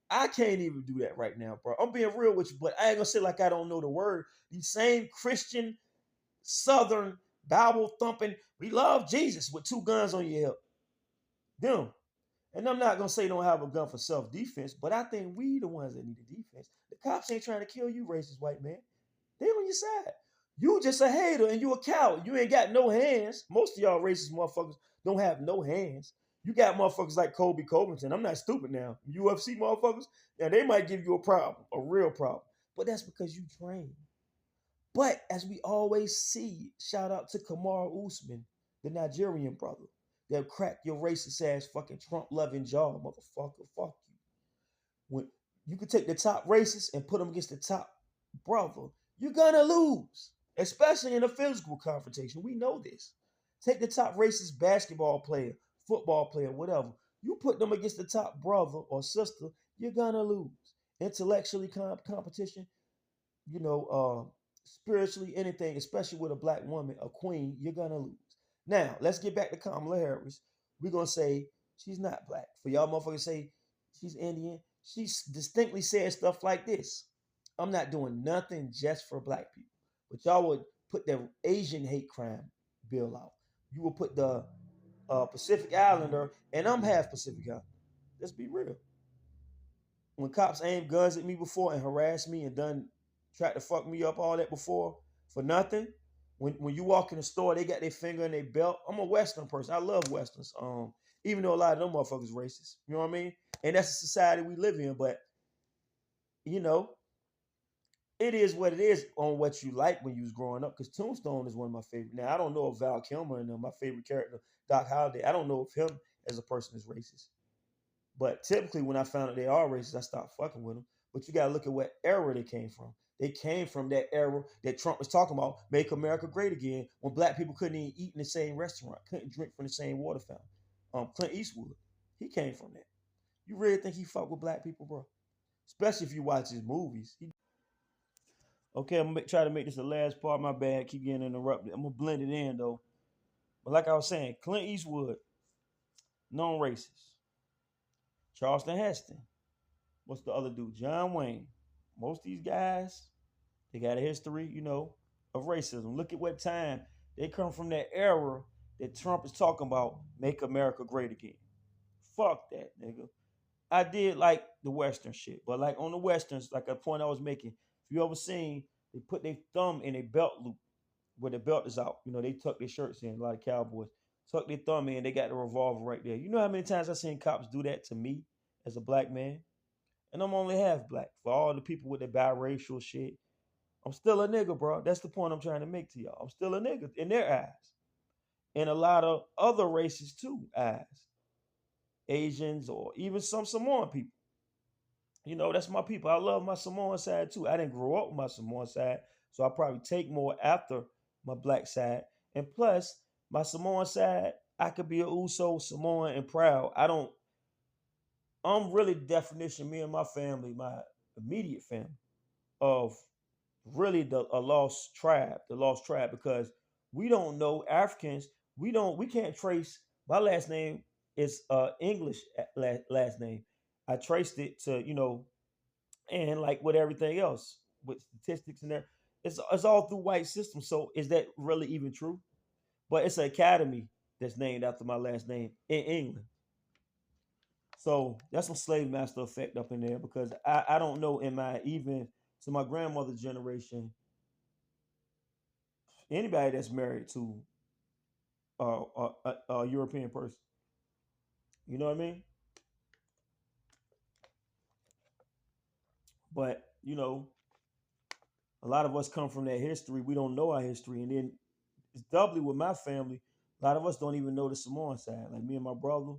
Speaker 1: I can't even do that right now, bro. I'm being real with you, but I ain't gonna say like I don't know the word. These same Christian, Southern, Bible thumping, we love Jesus with two guns on your hip. Them. And I'm not gonna say don't have a gun for self-defense, but I think we the ones that need the defense. The cops ain't trying to kill you, racist white man. They on your side. You just a hater and you a coward. You ain't got no hands. Most of y'all racist motherfuckers don't have no hands. You got motherfuckers like Kobe Covington. I'm not stupid now. UFC motherfuckers, now they might give you a problem, a real problem. But that's because you train. But as we always see, shout out to Kamar Usman, the Nigerian brother. They'll crack your racist ass fucking Trump loving jaw, motherfucker. Fuck you. When you can take the top racist and put them against the top brother, you're gonna lose, especially in a physical confrontation. We know this. Take the top racist basketball player, football player, whatever. You put them against the top brother or sister, you're gonna lose. Intellectually competition, you know, spiritually anything, especially with a black woman, a queen, you're gonna lose. Now, let's get back to Kamala Harris. We're gonna say she's not black. For y'all motherfuckers say she's Indian, she distinctly said stuff like this. I'm not doing nothing just for black people. But y'all would put the Asian hate crime bill out. You will put the Pacific Islander, and I'm half Pacific Islander. Let's be real. When cops aimed guns at me before and harassed me and done tried to fuck me up all that before for nothing. When you walk in the store, they got their finger in their belt. I'm a Western person. I love Westerns. Even though a lot of them motherfuckers racist. You know what I mean? And that's the society we live in. But you know, it is what it is on what you like when you was growing up. Because Tombstone is one of my favorite. Now I don't know if Val Kilmer and my favorite character, Doc Holliday. I don't know if him as a person is racist. But typically, when I found out they are racist, I stopped fucking with them. But you gotta look at what era they came from. They came from that era that Trump was talking about, make America great again, when black people couldn't even eat in the same restaurant, couldn't drink from the same water fountain. Clint Eastwood, he came from that. You really think he fucked with black people, bro? Especially if you watch his movies. Okay, I'm gonna try to make this the last part. My bad, keep getting interrupted. I'm gonna blend it in though. But like I was saying, Clint Eastwood, known racist. Charleston Heston. What's the other dude? John Wayne. Most of these guys, they got a history, of racism. Look at what time they come from, that era that Trump is talking about, make America great again. Fuck that, nigga. I did like the Western shit, but like on the Westerns, like a point I was making, if you ever seen, they put their thumb in a belt loop where the belt is out. They tuck their shirts in, a lot of cowboys. Tuck their thumb in, they got the revolver right there. You know how many times I seen cops do that to me as a black man? And I'm only half black. For all the people with the biracial shit, I'm still a nigga, bro. That's the point I'm trying to make to y'all. I'm still a nigga in their eyes. In a lot of other races too, eyes. Asians or even some Samoan people. That's my people. I love my Samoan side too. I didn't grow up with my Samoan side, so I probably take more after my black side. And plus, my Samoan side, I could be a Uso, Samoan, and proud. I'm really the definition, me and my family, my immediate family, of really a the lost tribe, because we don't know Africans. We can't trace. My last name is English last name. I traced it to and like with everything else with statistics in there, it's all through white systems. So is that really even true? But it's an academy that's named after my last name in England. So that's some slave master effect up in there, because I don't know, in my even to my grandmother's generation, anybody that's married to a European person. You know what I mean? But a lot of us come from that history. We don't know our history, and then it's doubly with my family. A lot of us don't even know the Samoan side. Like me and my brother,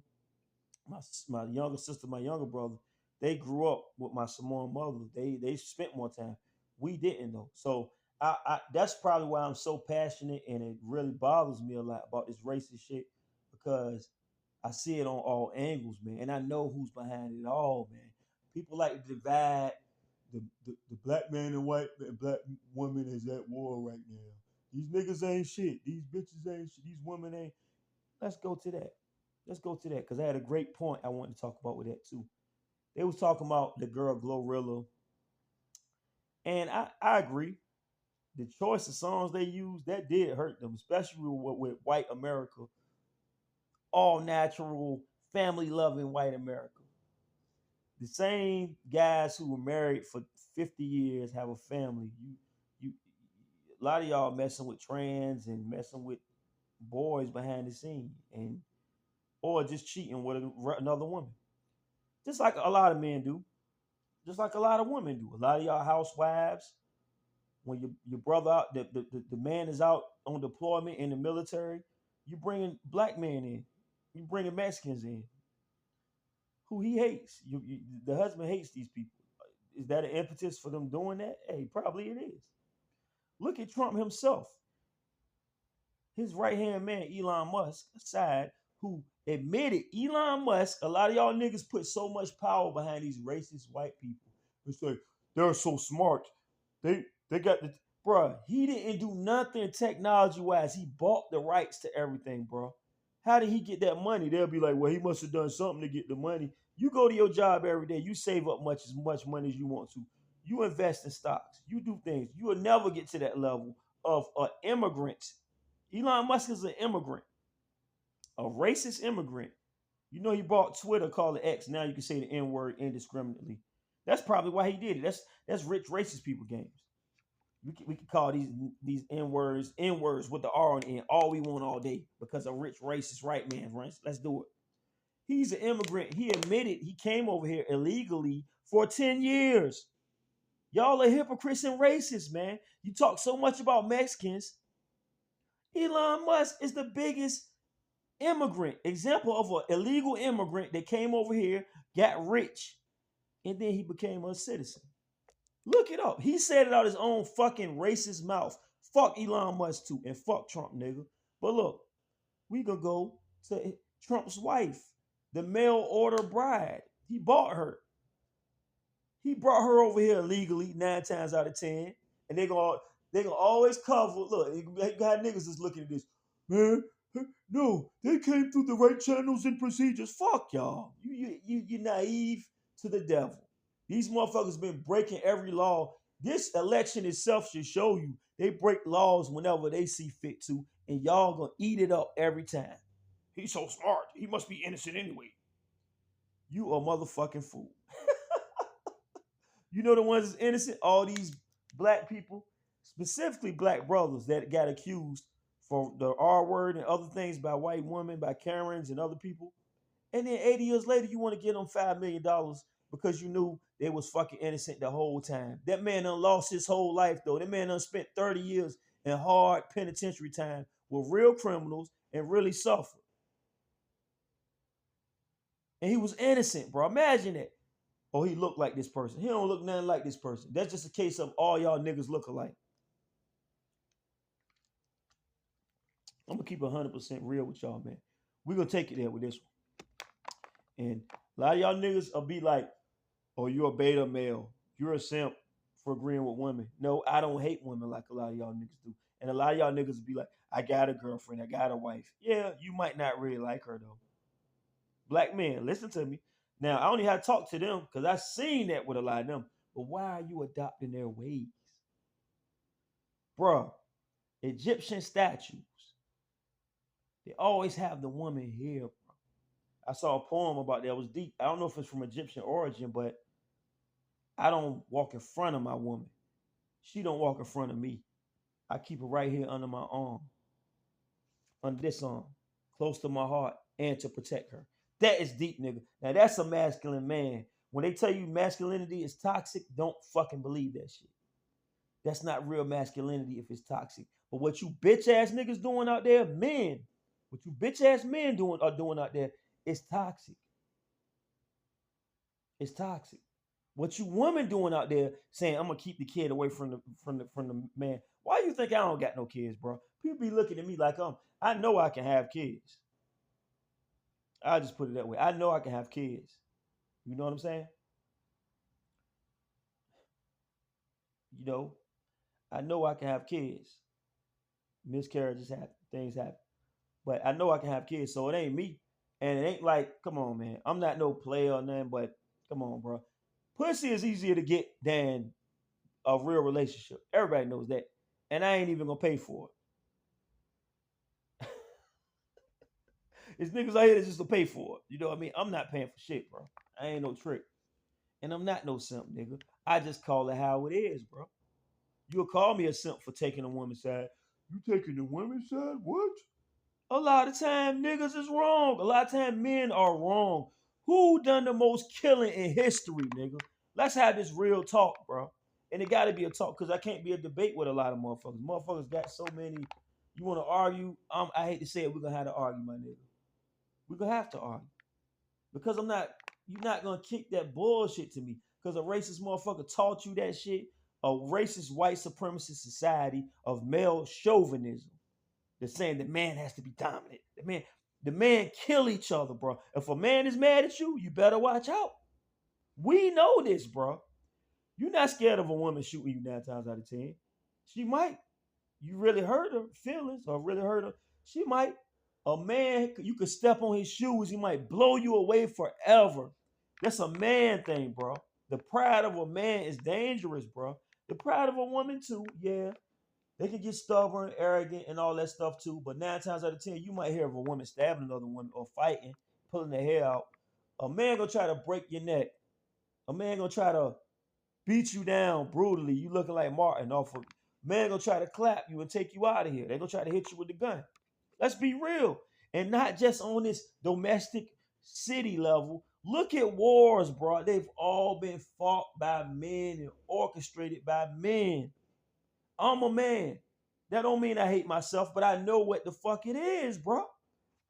Speaker 1: my younger sister, my younger brother, they grew up with my Samoan mother. They spent more time. We didn't though. So I that's probably why I'm so passionate, and it really bothers me a lot about this racist shit, because I see it on all angles, man, and I know who's behind it all, man. People like to divide the black man and white and black woman is at war right now. These niggas ain't shit. These bitches ain't shit. These women ain't. Let's go to that. Let's go to that, because I had a great point I wanted to talk about with that too. They was talking about the girl Glorilla, and I agree. The choice of songs they used, that did hurt them, especially with white America, all natural, family loving white America. The same guys who were married for 50 years have a family. You a lot of y'all messing with trans and messing with boys behind the scene, and or just cheating with another woman. Just like a lot of men do. Just like a lot of women do. A lot of y'all housewives, when your brother out, the man is out on deployment in the military, you bringing black men in, you bringing Mexicans in, who he hates. The husband hates these people. Is that an impetus for them doing that? Hey, probably it is. Look at Trump himself, his right hand man, Elon Musk, aside, who admitted, Elon Musk, a lot of y'all niggas put so much power behind these racist white people. It's like, they're so smart. They got the, bruh, he didn't do nothing technology wise. He bought the rights to everything, bro. How did he get that money? They'll be like, well, he must have done something to get the money. You go to your job every day. You save up as much money as you want to. You invest in stocks. You do things. You will never get to that level of an immigrant. Elon Musk is an immigrant, a racist immigrant. He bought Twitter, called it X. Now you can say the N word indiscriminately. That's probably why he did it. That's rich racist people games. We can call these N words with the R on the end all we want all day, because a rich racist right man runs. Let's do it. He's an immigrant. He admitted he came over here illegally for 10 years. Y'all are hypocrites and racists, man. You talk so much about Mexicans. Elon Musk is the biggest Immigrant, example of an illegal immigrant that came over here, got rich, and then he became a citizen. Look it up. He said it out his own fucking racist mouth. Fuck Elon Musk too, and fuck Trump, nigga. But look, we gonna go to Trump's wife, the mail order bride. He bought her. He brought her over here illegally 9 times out of 10, and they gonna always cover. Look, you got niggas just looking at this, man. No, they came through the right channels and procedures. Fuck y'all. You naive to the devil. These motherfuckers been breaking every law. This election itself should show you they break laws whenever they see fit to, and y'all gonna eat it up every time. He's so smart. He must be innocent anyway. You a motherfucking fool. You know the ones that's innocent? All these black people, specifically black brothers that got accused for the R word and other things by white women, by Karens and other people. And then 80 years later, you want to give them $5 million because you knew they was fucking innocent the whole time. That man done lost his whole life, though. That man done spent 30 years in hard penitentiary time with real criminals and really suffered. And he was innocent, bro. Imagine that. Oh, he looked like this person. He don't look nothing like this person. That's just a case of all y'all niggas look alike. I'm gonna keep 100% real with y'all, man. We gonna take it there with this one. And a lot of y'all niggas will be like, "Oh, you're a beta male. You're a simp for agreeing with women." No, I don't hate women like a lot of y'all niggas do. And a lot of y'all niggas will be like, "I got a girlfriend. I got a wife." Yeah, you might not really like her though. Black men, listen to me. Now, I only have to talk to them because I've seen that with a lot of them. But why are you adopting their ways? Bruh, Egyptian statues, they always have the woman here, bro. I saw a poem about that. It was deep. I don't know if it's from Egyptian origin, but I don't walk in front of my woman. She don't walk in front of me. I keep her right here under my arm, under this arm, close to my heart, and to protect her. That is deep, nigga. Now that's a masculine man. When they tell you masculinity is toxic, don't fucking believe that shit. That's not real masculinity if it's toxic. But what you bitch ass niggas doing out there, men, what you bitch ass men doing out there, is toxic. It's toxic. What you women doing out there saying I'm gonna keep the kid away from the man. Why you think I don't got no kids, bro? People be looking at me like I know I can have kids. I'll just put it that way. I know I can have kids. You know what I'm saying? You know, I know I can have kids. Miscarriages happen, things happen. But I know I can have kids, so it ain't me. And it ain't like, come on, man. I'm not no player or nothing, but come on, bro. Pussy is easier to get than a real relationship. Everybody knows that. And I ain't even gonna pay for it. It's niggas out here that just to pay for it. You know what I mean? I'm not paying for shit, bro. I ain't no trick. And I'm not no simp, nigga. I just call it how it is, bro. You'll call me a simp for taking a woman's side. You taking the woman's side? What? A lot of time niggas is wrong. A lot of time men are wrong. Who done the most killing in history, nigga? Let's have this real talk, bro. And it gotta be a talk because I can't be a debate with a lot of motherfuckers. Motherfuckers got so many. You want to argue? I hate to say it, we're gonna have to argue, my nigga. We're gonna have to argue because I'm not. You're not gonna kick that bullshit to me because a racist motherfucker taught you that shit. A racist white supremacist society of male chauvinism. They're saying the man has to be dominant. The man kill each other, bro. If a man is mad at you, you better watch out. We know this, bro. You're not scared of a woman shooting you 9 times out of 10. She might. You really hurt her feelings or really hurt her. She might. A man, you could step on his shoes. He might blow you away forever. That's a man thing, bro. The pride of a man is dangerous, bro. The pride of a woman too, yeah. They can get stubborn, arrogant, and all that stuff too. But 9 times out of 10, you might hear of a woman stabbing another woman or fighting, pulling their hair out. A man gonna try to break your neck. A man gonna try to beat you down brutally. You looking like Martin off of. Man gonna try to clap you and take you out of here. They gonna try to hit you with the gun. Let's be real, and not just on this domestic city level. Look at wars, bro. They've all been fought by men and orchestrated by men. I'm a man. That don't mean I hate myself, but I know what the fuck it is, bro.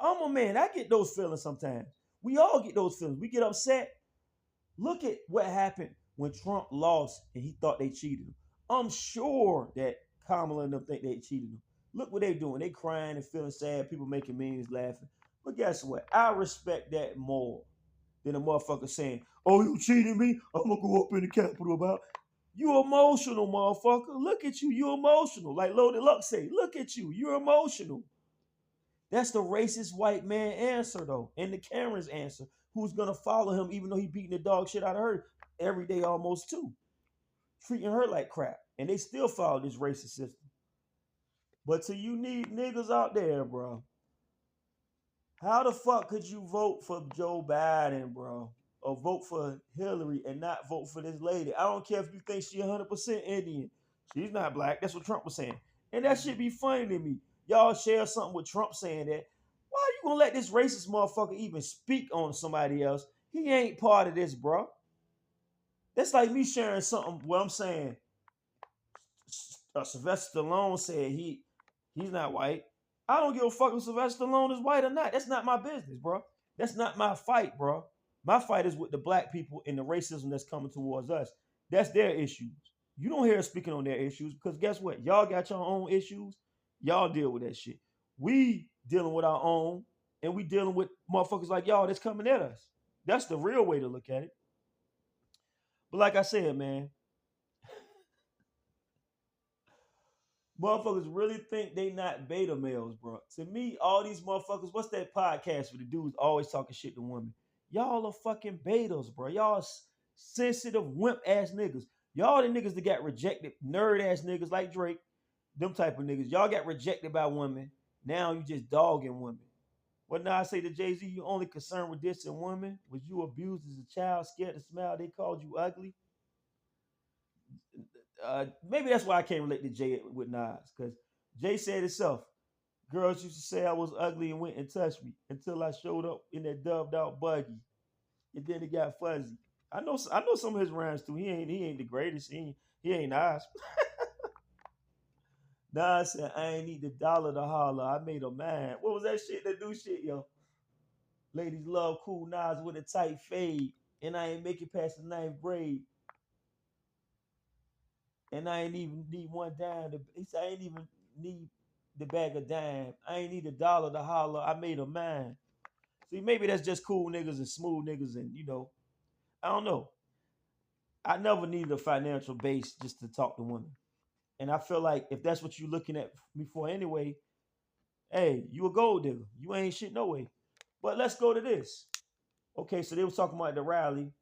Speaker 1: I'm a man. I get those feelings sometimes. We all get those feelings. We get upset. Look at what happened when Trump lost and he thought they cheated him. I'm sure that Kamala and them think they cheated him. Look what they doing. They crying and feeling sad. People making memes, laughing. But guess what? I respect that more than a motherfucker saying, "Oh, you cheated me. I'm gonna go up in the Capitol about." You emotional, motherfucker. Look at you. You emotional. Like Loaded Luck say, look at you. You're emotional. That's the racist white man answer, though, and the Karen's answer. Who's gonna follow him, even though he beating the dog shit out of her every day, almost too, treating her like crap, and they still follow this racist system. But to you need niggas out there, bro, how the fuck could you vote for Joe Biden, bro, or vote for Hillary and not vote for this lady? I don't care if you think she 100% Indian. She's not black. That's what Trump was saying, and that shit be funny to me. Y'all share something with Trump saying that. Why you gonna let this racist motherfucker even speak on somebody else? He ain't part of this, bro. That's like me sharing something where I'm saying Sylvester Stallone said he's not white. I don't give a fuck if Sylvester Stallone is white or not. That's not my business, bro. That's not my fight, bro. My fight is with the black people and the racism that's coming towards us. That's their issues. You don't hear us speaking on their issues because guess what? Y'all got your own issues. Y'all deal with that shit. We dealing with our own, and we dealing with motherfuckers like y'all that's coming at us. That's the real way to look at it. But like I said, man, motherfuckers really think they not beta males, bro. To me, all these motherfuckers, what's that podcast where the dudes always talking shit to women? Y'all are fucking betas, bro. Y'all sensitive wimp ass niggas. Y'all the niggas that got rejected, nerd ass niggas like Drake, them type of niggas. Y'all got rejected by women. Now you just dogging women. What now I say to Jay-Z, you only concerned with this and women? Was you abused as a child, scared to smile? They called you ugly? Maybe that's why I can't relate to Jay with Nas, because Jay said himself, girls used to say I was ugly and went and touched me until I showed up in that dubbed out buggy, and then it got fuzzy. I know some of his rhymes too. He ain't the greatest. He ain't Nas. Nas said I ain't need the dollar to holler. I made a man. What was that shit? That new shit, yo. Ladies love cool Nas with a tight fade, and I ain't make it past the ninth grade. And I ain't even need one dime. He said I ain't even need the bag of dime. I ain't need a dollar to holler. I made a man. See, maybe that's just cool niggas and smooth niggas, and I don't know. I never needed a financial base just to talk to women, and I feel like if that's what you're looking at me for anyway, hey, you a gold digger. You ain't shit no way. But let's go to this. Okay, so they was talking about the rally.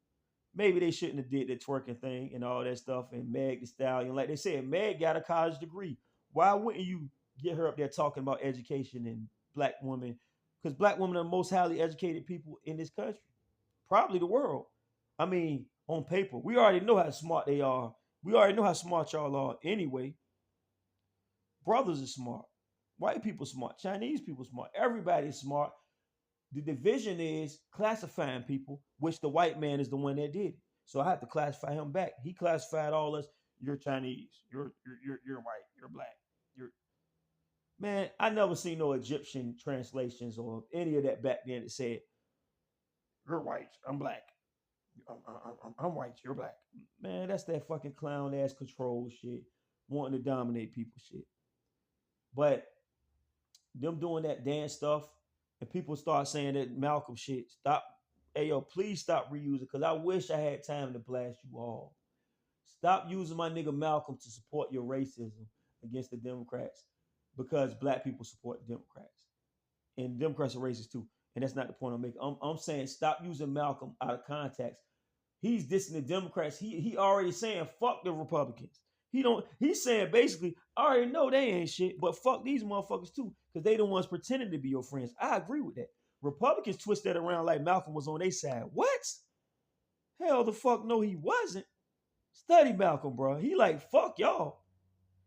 Speaker 1: Maybe they shouldn't have did the twerking thing and all that stuff. And Meg the Stallion, like they said, Meg got a college degree. Why wouldn't you get her up there talking about education and black women? Because black women are the most highly educated people in this country, probably the world. I mean, on paper, we already know how smart they are. We already know how smart y'all are anyway. Brothers are smart. White people smart. Chinese people smart. Everybody's smart. The division is classifying people, which the white man is the one that did it. So I have to classify him back. He classified all us. You're Chinese. You're white. You're black. You're man. I never seen no Egyptian translations or any of that back then that said you're white. I'm black. I'm white. You're black. Man, that's that fucking clown ass control shit, wanting to dominate people shit. But them doing that dance stuff, and people start saying that Malcolm shit. Stop, hey yo, please stop reusing. Because I wish I had time to blast you all. Stop using my nigga Malcolm to support your racism against the Democrats, because black people support the Democrats, and Democrats are racist too. And that's not the point I'm making. I'm saying stop using Malcolm out of context. He's dissing the Democrats. He already saying fuck the Republicans. He's saying basically, I already know they ain't shit, but fuck these motherfuckers too, because they the ones pretending to be your friends. I agree with that. Republicans twist that around like Malcolm was on their side. What? Hell the fuck no, he wasn't. Study Malcolm, bro. He like, fuck y'all.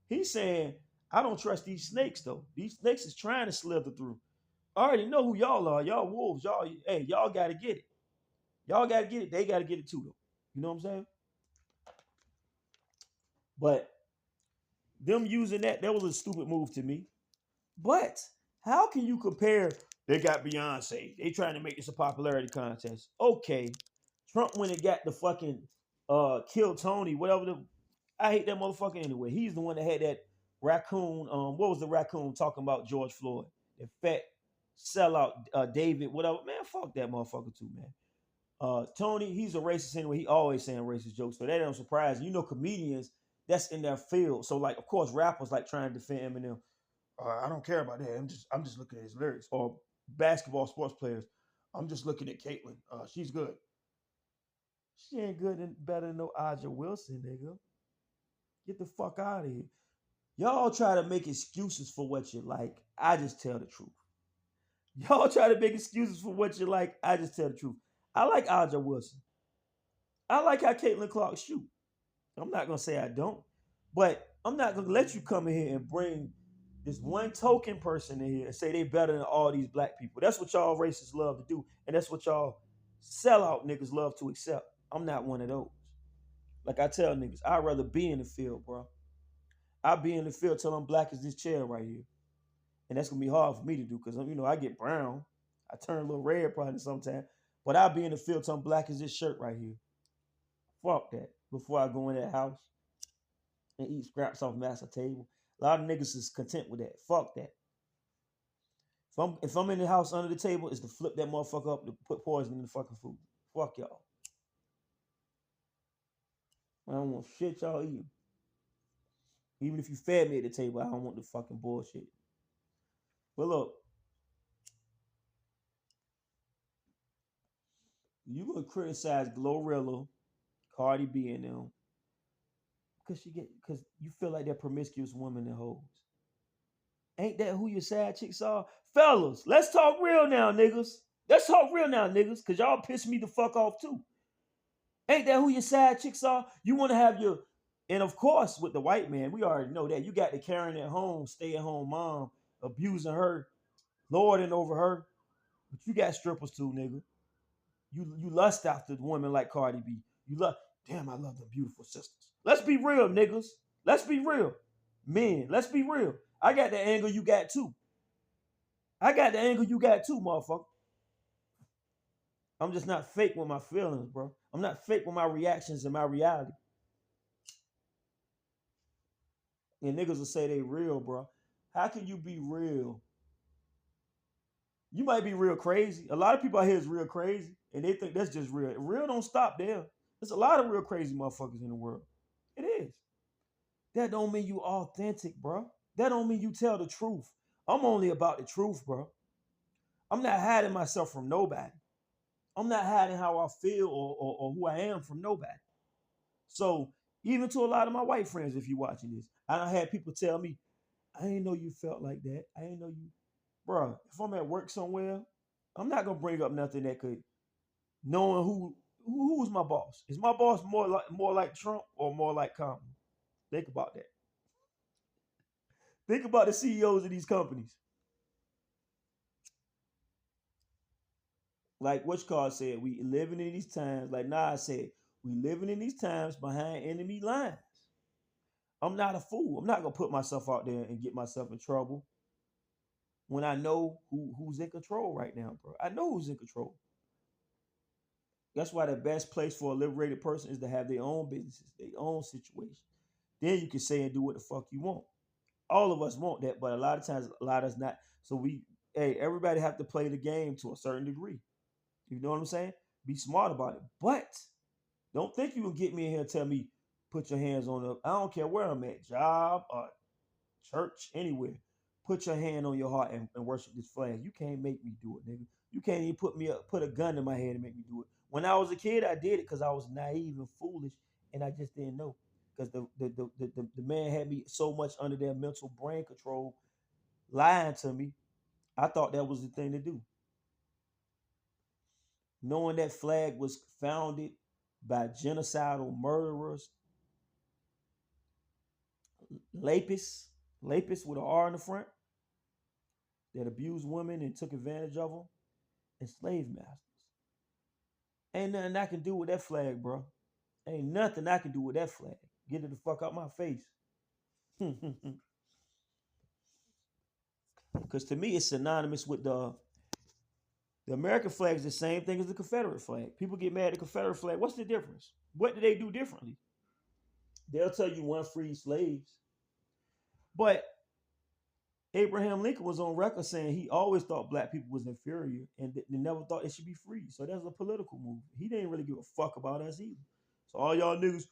Speaker 1: He's saying, I don't trust these snakes though. These snakes is trying to slither through. I already know who y'all are. Y'all wolves. Y'all gotta get it. Y'all gotta get it. They gotta get it too though. You know what I'm saying? But them using that was a stupid move to me. But how can you compare They got Beyonce. They trying to make this a popularity contest. Okay. Trump went and got the fucking kill Tony, whatever the I hate that motherfucker anyway. He's the one that had that raccoon. What was the raccoon talking about George Floyd? The fat sellout David, whatever. Man, fuck that motherfucker too, man. Tony, he's a racist anyway. He always saying racist jokes, so that don't surprise you. You know, comedians, that's in their field. So, like, of course, rappers like trying to defend Eminem. I don't care about that. I'm just looking at his lyrics. Or basketball sports players. I'm just looking at Caitlyn. She's good. She ain't good and better than no Aja Wilson, nigga. Get the fuck out of here. Y'all try to make excuses for what you like. I just tell the truth. Y'all try to make excuses for what you like. I just tell the truth. I like Aja Wilson. I like how Caitlin Clark shoot. I'm not gonna say I don't, but I'm not gonna let you come in here and bring this one token person in here and say they better than all these black people. That's what y'all racists love to do, and that's what y'all sellout niggas love to accept. I'm not one of those. Like I tell niggas, I'd rather be in the field, bro. I'll be in the field till I'm black as this chair right here. And that's gonna be hard for me to do because I get brown. I turn a little red probably sometimes. But I'll be in the field till I'm black as this shirt right here. Fuck that. Before I go in that house and eat scraps off master table. A lot of niggas is content with that. Fuck that. If I'm in the house under the table, it's to flip that motherfucker up to put poison in the fucking food. Fuck y'all. I don't want shit y'all eating. Even if you fed me at the table, I don't want the fucking bullshit. But look, you gonna criticize Glorilla, Cardi B, and them because you feel like they're promiscuous women and hoes. Ain't that who your side chicks are? Fellas, let's talk real now, niggas. Let's talk real now, niggas, because y'all piss me the fuck off too. Ain't that who your side chicks are? You want to have your, and of course, with the white man, we already know that. You got the Karen at home, stay at home mom, abusing her, lording over her. But you got strippers too, nigga. You lust after women like Cardi B. You love, damn, I love them beautiful sisters. Let's be real, niggas. Let's be real. Men, let's be real. I got the angle you got too. I got the angle you got too, motherfucker. I'm just not fake with my feelings, bro. I'm not fake with my reactions and my reality. And niggas will say they real, bro. How can you be real? You might be real crazy. A lot of people out here is real crazy, and they think that's just real. Real don't stop there. There's a lot of real crazy motherfuckers in the world. It is. That don't mean you authentic, bro. That don't mean you tell the truth. I'm only about the truth, bro. I'm not hiding myself from nobody. I'm not hiding how I feel or who I am from nobody. So even to a lot of my white friends, if you watching this, I done had people tell me, I didn't know you felt like that. I didn't know you, bro. If I'm at work somewhere, I'm not gonna bring up nothing that could knowing who's my boss. Is my boss more like Trump or more like Kamala? Think about that. Think about the CEOs of these companies. Like Which Card said, we living in these times. Like Nas said, we living in these times behind enemy lines. I'm not a fool. I'm not gonna put myself out there and get myself in trouble when I know who's in control right now, bro. I know who's in control. That's why the best place for a liberated person is to have their own businesses, their own situation. Then you can say and do what the fuck you want. All of us want that, but a lot of times, a lot of us not. So everybody have to play the game to a certain degree. You know what I'm saying? Be smart about it. But don't think you can get me in here and tell me, put your hands on the, I don't care where I'm at, job or church, anywhere. Put your hand on your heart and worship this flag. You can't make me do it, nigga. You can't even put a gun in my head and make me do it. When I was a kid, I did it because I was naive and foolish, and I just didn't know. Because the man had me so much under their mental brain control, lying to me. I thought that was the thing to do. Knowing that flag was founded by genocidal murderers, Lapis with an R in the front, that abused women and took advantage of them, and slave masters. Ain't nothing I can do with that flag, bro. Ain't nothing I can do with that flag. Get it the fuck out my face. Because to me, it's synonymous with the The American flag is the same thing as the Confederate flag. People get mad at the Confederate flag. What's the difference? What do they do differently? They'll tell you one freed slaves. But Abraham Lincoln was on record saying he always thought black people was inferior and they never thought it should be free. So that's a political move. He didn't really give a fuck about us either. So all y'all niggas,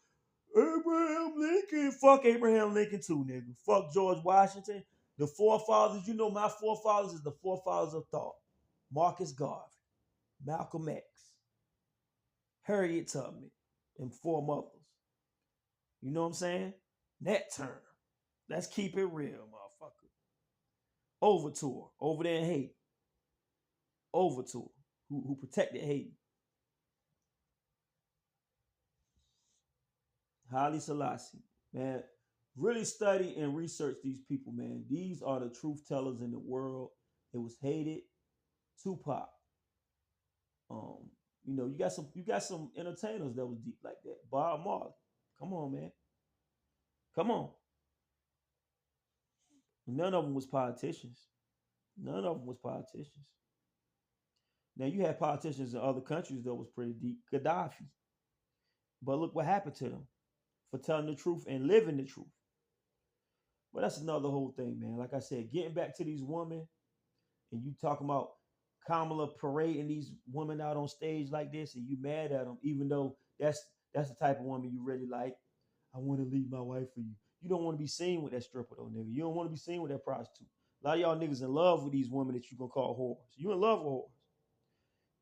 Speaker 1: Abraham Lincoln, fuck Abraham Lincoln too, nigga. Fuck George Washington. The forefathers, you know my forefathers is the forefathers of thought. Marcus Garvey, Malcolm X, Harriet Tubman, and four mothers. You know what I'm saying? Nat Turner. Let's keep it real, motherfucker. Overture, over there in Haiti. Overture, who protected Haiti. Haile Selassie, man. Really study and research these people, man. These are the truth tellers in the world. It was hated. Tupac. You know, you got some entertainers that was deep like that. Bob Marley. Come on, man. Come on. None of them was politicians. None of them was politicians. Now you had politicians in other countries that was pretty deep. Gaddafi. But look what happened to them for telling the truth and living the truth. But that's another whole thing, man. Like I said, getting back to these women, and you talking about Kamala parading these women out on stage like this, and you mad at them, even though that's the type of woman you really like. I want to leave my wife for you. You don't want to be seen with that stripper though, nigga. You don't want to be seen with that prostitute. A lot of y'all niggas in love with these women that you gonna call whores. You in love with whores.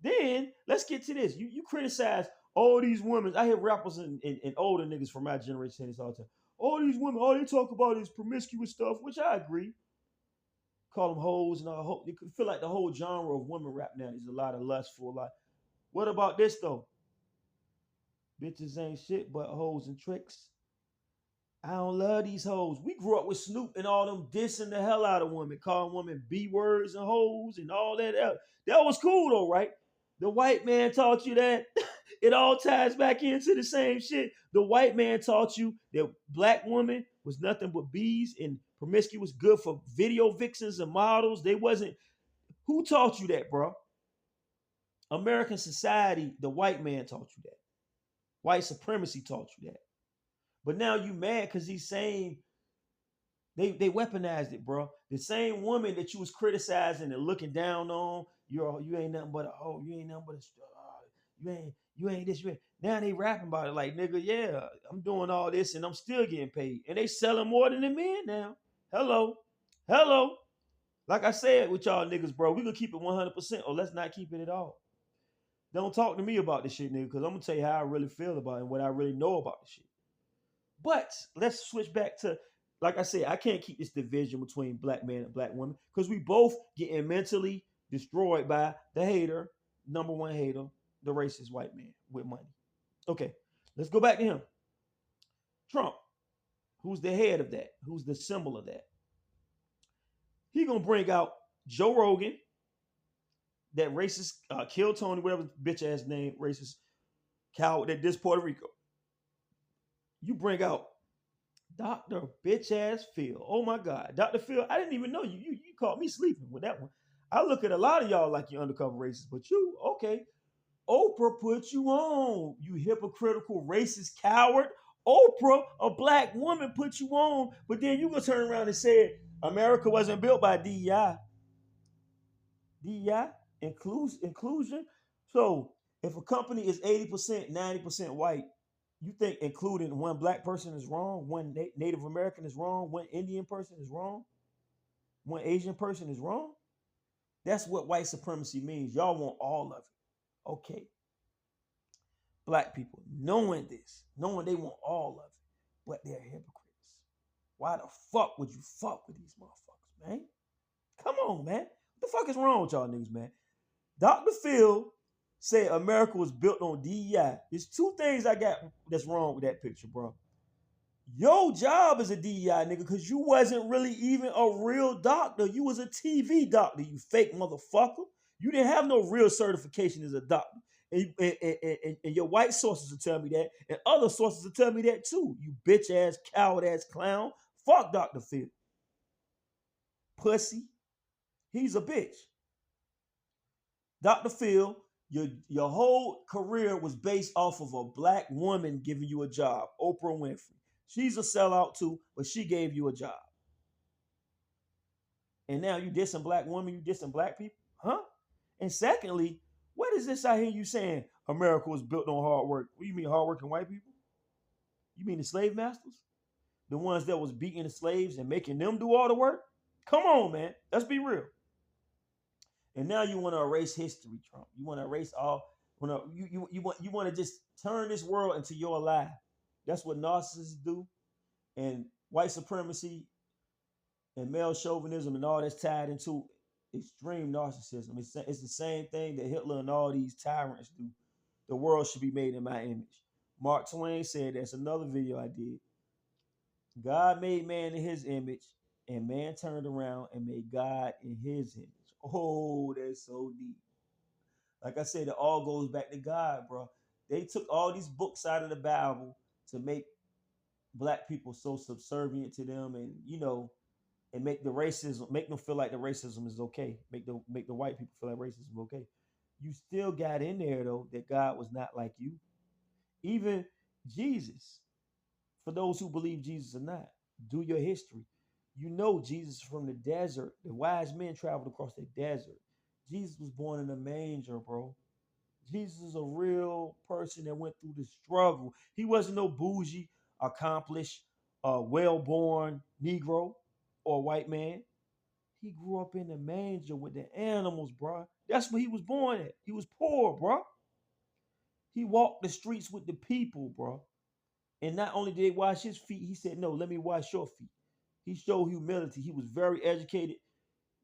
Speaker 1: Then let's get to this. You criticize all these women. I hear rappers and older niggas from my generation saying this all the time. All these women, all they talk about is promiscuous stuff, which I agree. Call them hoes and all. You feel like the whole genre of women rap now is a lot of lustful. A lot. What about this though? Bitches ain't shit but hoes and tricks. I don't love these hoes. We grew up with Snoop and all them dissing the hell out of women, calling women B words and hoes and all that. That was cool though, right? The white man taught you that. It all ties back into the same shit. The white man taught you that black women was nothing but bees and promiscuous, good for video vixens and models. They wasn't. Who taught you that, bro? American society, the white man taught you that. White supremacy taught you that. But now you mad because these same they weaponized it, bro. The same woman that you was criticizing and looking down on, you ain't nothing but a hoe. You ain't nothing but you ain't this. You ain't. Now they rapping about it like, nigga, yeah, I'm doing all this and I'm still getting paid, and they selling more than the men now. Hello. Like I said with y'all niggas, bro, we gonna keep it 100%, or let's not keep it at all. Don't talk to me about this shit, nigga, because I'm gonna tell you how I really feel about it and what I really know about this shit. But let's switch back to, like I said, I can't keep this division between black men and black women because we both getting mentally destroyed by the hater, number one hater, the racist white man with money. Okay, let's go back to him. Trump, who's the head of that, who's the symbol of that. He gonna bring out Joe Rogan, that racist, Kill Tony, whatever bitch ass name, racist coward that dissed Puerto Rico. You bring out Dr. Bitch Ass Phil. Oh my God. Dr. Phil, I didn't even know you. You caught me sleeping with that one. I look at a lot of y'all like you're undercover racist, but you, okay. Oprah put you on, you hypocritical racist coward. Oprah, a black woman, put you on, but then you gonna turn around and say America wasn't built by DEI. DEI, inclusion. So if a company is 80%, 90% white, you think including one black person is wrong, one Native American is wrong, one Indian person is wrong, one Asian person is wrong? That's what white supremacy means. Y'all want all of it. Okay. Black people, knowing this, knowing they want all of it, but they're hypocrites. Why the fuck would you fuck with these motherfuckers, man? Come on, man. What the fuck is wrong with y'all niggas, man? Dr. Phil said America was built on DEI. There's two things I got that's wrong with that picture, bro. Your job as a DEI nigga, because you wasn't really even a real doctor. You was a TV doctor, you fake motherfucker. You didn't have no real certification as a doctor. And your white sources will tell me that, and other sources will tell me that too. You bitch ass, coward ass clown. Fuck Dr. Phil. Pussy. He's a bitch. Dr. Phil, your whole career was based off of a black woman giving you a job. Oprah Winfrey. She's a sellout too, but she gave you a job. And now you dissing black women, you dissing black people? Huh? And secondly, what is this I hear you saying America was built on hard work? What do you mean hardworking white people? You mean the slave masters? The ones that was beating the slaves and making them do all the work? Come on, man. Let's be real. And now you want to erase history, Trump. You want to erase all. You want to just turn this world into your lie. That's what narcissists do, and white supremacy and male chauvinism and all that's tied into extreme narcissism. It's the same thing that Hitler and all these tyrants do. The world should be made in my image. Mark Twain said that's another video I did. God made man in his image, and man turned around and made God in his image. Oh, that's so deep. Like I said, it all goes back to God, bro. They took all these books out of the Bible to make black people so subservient to them, and and make the racism, make them feel like the racism is okay. Make the white people feel like racism is okay. You still got in there though that God was not like you. Even Jesus, for those who believe Jesus or not, do your history. You know Jesus from the desert. The wise men traveled across the desert. Jesus was born in a manger, bro. Jesus is a real person that went through the struggle. He wasn't no bougie, accomplished, well-born Negro or white man. He grew up in the manger with the animals, bro. That's where he was born at. He was poor, bro. He walked the streets with the people, bro. And not only did they wash his feet, he said, "No, let me wash your feet." He showed humility. He was very educated.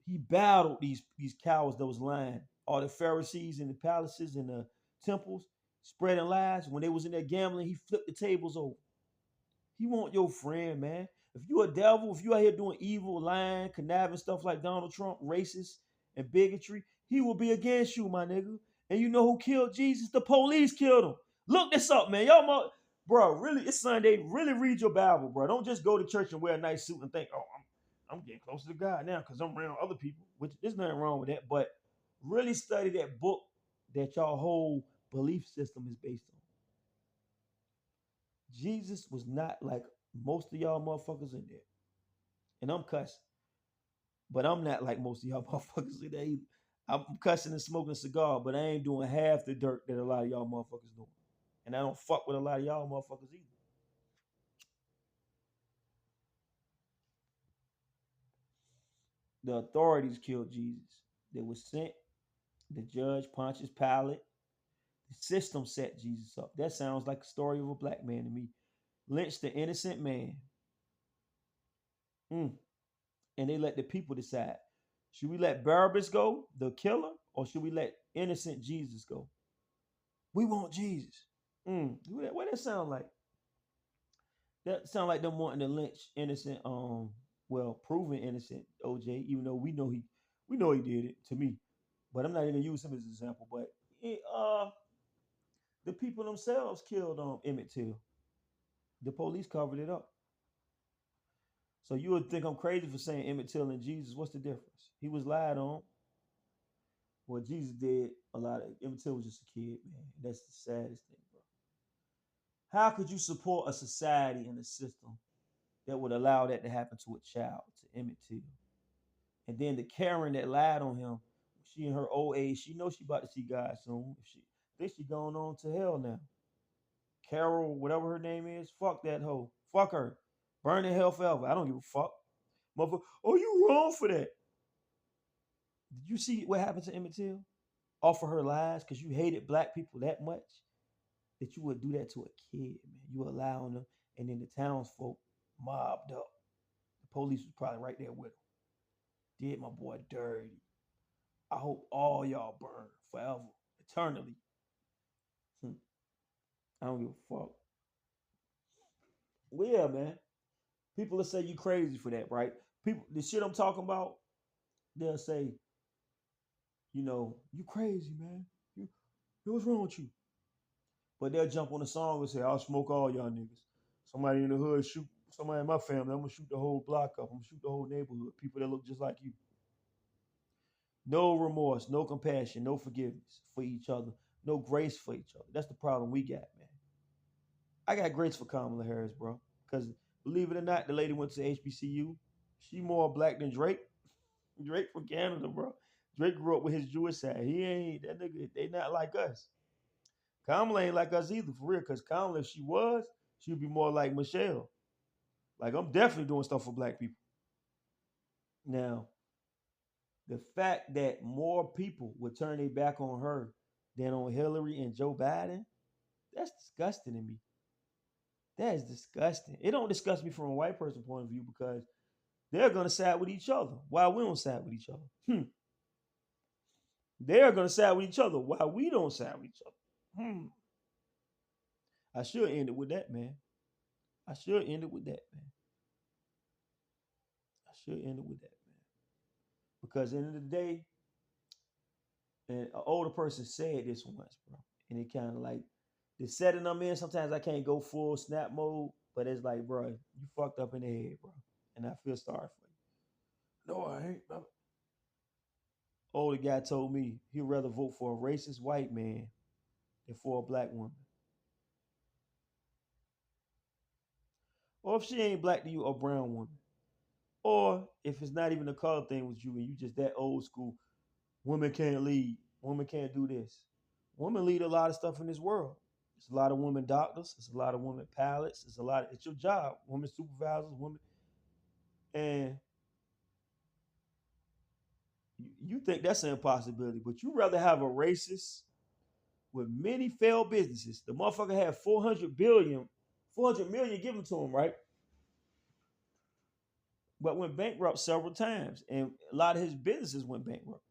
Speaker 1: He battled these cowards that was lying. All the Pharisees in the palaces and the temples spreading lies. When they was in there gambling, he flipped the tables over. He want your friend, man. If you a devil, if you out here doing evil, lying, conniving stuff like Donald Trump, racist and bigotry, he will be against you, my nigga. And you know who killed Jesus? The police killed him. Look this up, man. Bro, really, it's Sunday. Really read your Bible, bro. Don't just go to church and wear a nice suit and think, oh, I'm getting closer to God now because I'm around other people, which there's nothing wrong with that. But really study that book that y'all whole belief system is based on. Jesus was not like most of y'all motherfuckers in there. And I'm cussing. But I'm not like most of y'all motherfuckers in there either. I'm cussing and smoking a cigar, but I ain't doing half the dirt that a lot of y'all motherfuckers doing. And I don't fuck with a lot of y'all motherfuckers either. The authorities killed Jesus. They were sent, the judge, Pontius Pilate. The system set Jesus up. That sounds like a story of a black man to me. Lynched the innocent man. Mm. And they let the people decide. Should we let Barabbas go, the killer, or should we let innocent Jesus go? We want Jesus. What that sound like? That sound like them wanting to lynch innocent, proven innocent OJ, even though we know he did it to me. But I'm not even gonna use him as an example. But the people themselves killed Emmett Till. The police covered it up. So you would think I'm crazy for saying Emmett Till and Jesus. What's the difference? He was lied on. Well, Jesus did a lot of. Emmett Till was just a kid, man. That's the saddest thing, bro. How could you support a society and a system that would allow that to happen to a child, to Emmett Till? And then the Karen that lied on him, she in her old age, she knows she about to see God soon. Think she going on to hell now. Carol, whatever her name is, fuck that hoe. Fuck her. Burn in hell forever. I don't give a fuck. Motherfucker, oh, you wrong for that. Did you see what happened to Emmett Till? Off of her lies because you hated black people that much that you would do that to a kid, man. You allowing them, and then the townsfolk mobbed up. The police was probably right there with him. Did my boy dirty. I hope all y'all burn forever, eternally. I don't give a fuck. Well, yeah, man. People will say you crazy for that, right? People, the shit I'm talking about, they'll say, you crazy, man. What's wrong with you? But they'll jump on the song and say, I'll smoke all y'all niggas. Somebody in the hood shoot somebody in my family. I'm gonna shoot the whole block up. I'm gonna shoot the whole neighborhood. People that look just like you. No remorse, no compassion, no forgiveness for each other, no grace for each other. That's the problem we got, man. I got grace for Kamala Harris, bro. Because believe it or not, the lady went to HBCU. She more black than Drake. Drake from Canada, bro. Drake grew up with his Jewish side. He ain't that nigga. They not like us. Kamala ain't like us either, for real. Because Kamala, if she was, she'd be more like Michelle. Like I'm definitely doing stuff for black people. Now, the fact that more people would turn their back on her than on Hillary and Joe Biden, that's disgusting to me. That is disgusting. It don't disgust me from a white person point of view because they're gonna side with each other. Why we don't side with each other? They're gonna side with each other. Why we don't side with each other? I should end it with that, man. I should end it with that, man. I should end it with that, man. Because at the end of the day, and an older person said this once, bro, and it kind of like the setting I'm in. Sometimes I can't go full snap mode, but it's like, bro, you fucked up in the head, bro, and I feel sorry for you. No, I ain't. Older guy told me he'd rather vote for a racist white man than for a black woman. Or if she ain't black to you, a brown woman. Or if it's not even a color thing with you and you just that old school, women can't lead, women can't do this. Women lead a lot of stuff in this world. It's a lot of women doctors, it's a lot of women pilots, it's your job, women supervisors, women. And you think that's an impossibility, but you rather have a racist with many failed businesses. The motherfucker had 400 million given to him, right? But went bankrupt several times, and a lot of his businesses went bankrupt.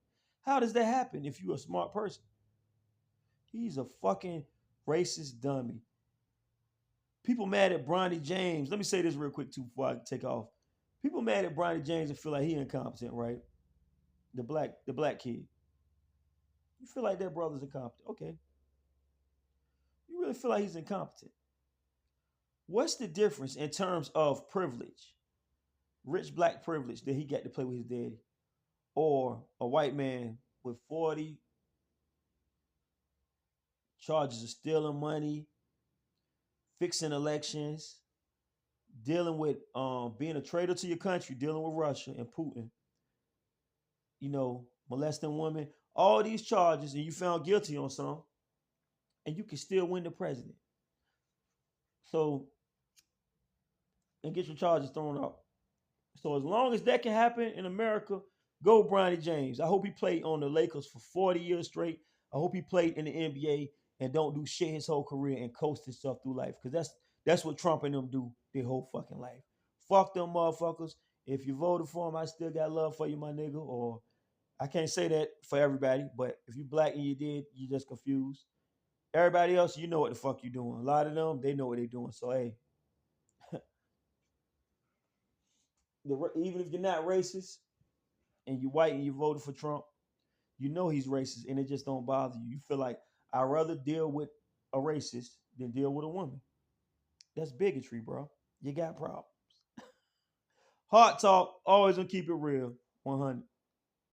Speaker 1: How does that happen if you're a smart person? He's a fucking racist dummy. People mad at Bronny James. Let me say this real quick too before I take off. People mad at Bronny James and feel like he incompetent, right? The black kid. You feel like that brother's incompetent. Okay. You really feel like he's incompetent. What's the difference in terms of privilege? Rich black privilege that he got to play with his daddy. Or a white man with 40 charges of stealing money, fixing elections, dealing with being a traitor to your country, dealing with Russia and Putin, molesting women, all these charges, and you found guilty on some, and you can still win the president. So, and get your charges thrown out. So as long as that can happen in America, go Bronny James. I hope he played on the Lakers for 40 years straight. I hope he played in the NBA and don't do shit his whole career and coast himself through life. Because that's what Trump and them do their whole fucking life. Fuck them motherfuckers. If you voted for him, I still got love for you, my nigga. Or I can't say that for everybody, but if you black and you did, you just confused. Everybody else, you know what the fuck you doing. A lot of them, they know what they doing. So hey, even if you're not racist and you white and you voted for Trump, you know he's racist and it just don't bother you. You feel like I'd rather deal with a racist than deal with a woman. That's bigotry, bro. You got problems. Hard talk, always gonna keep it real. 100.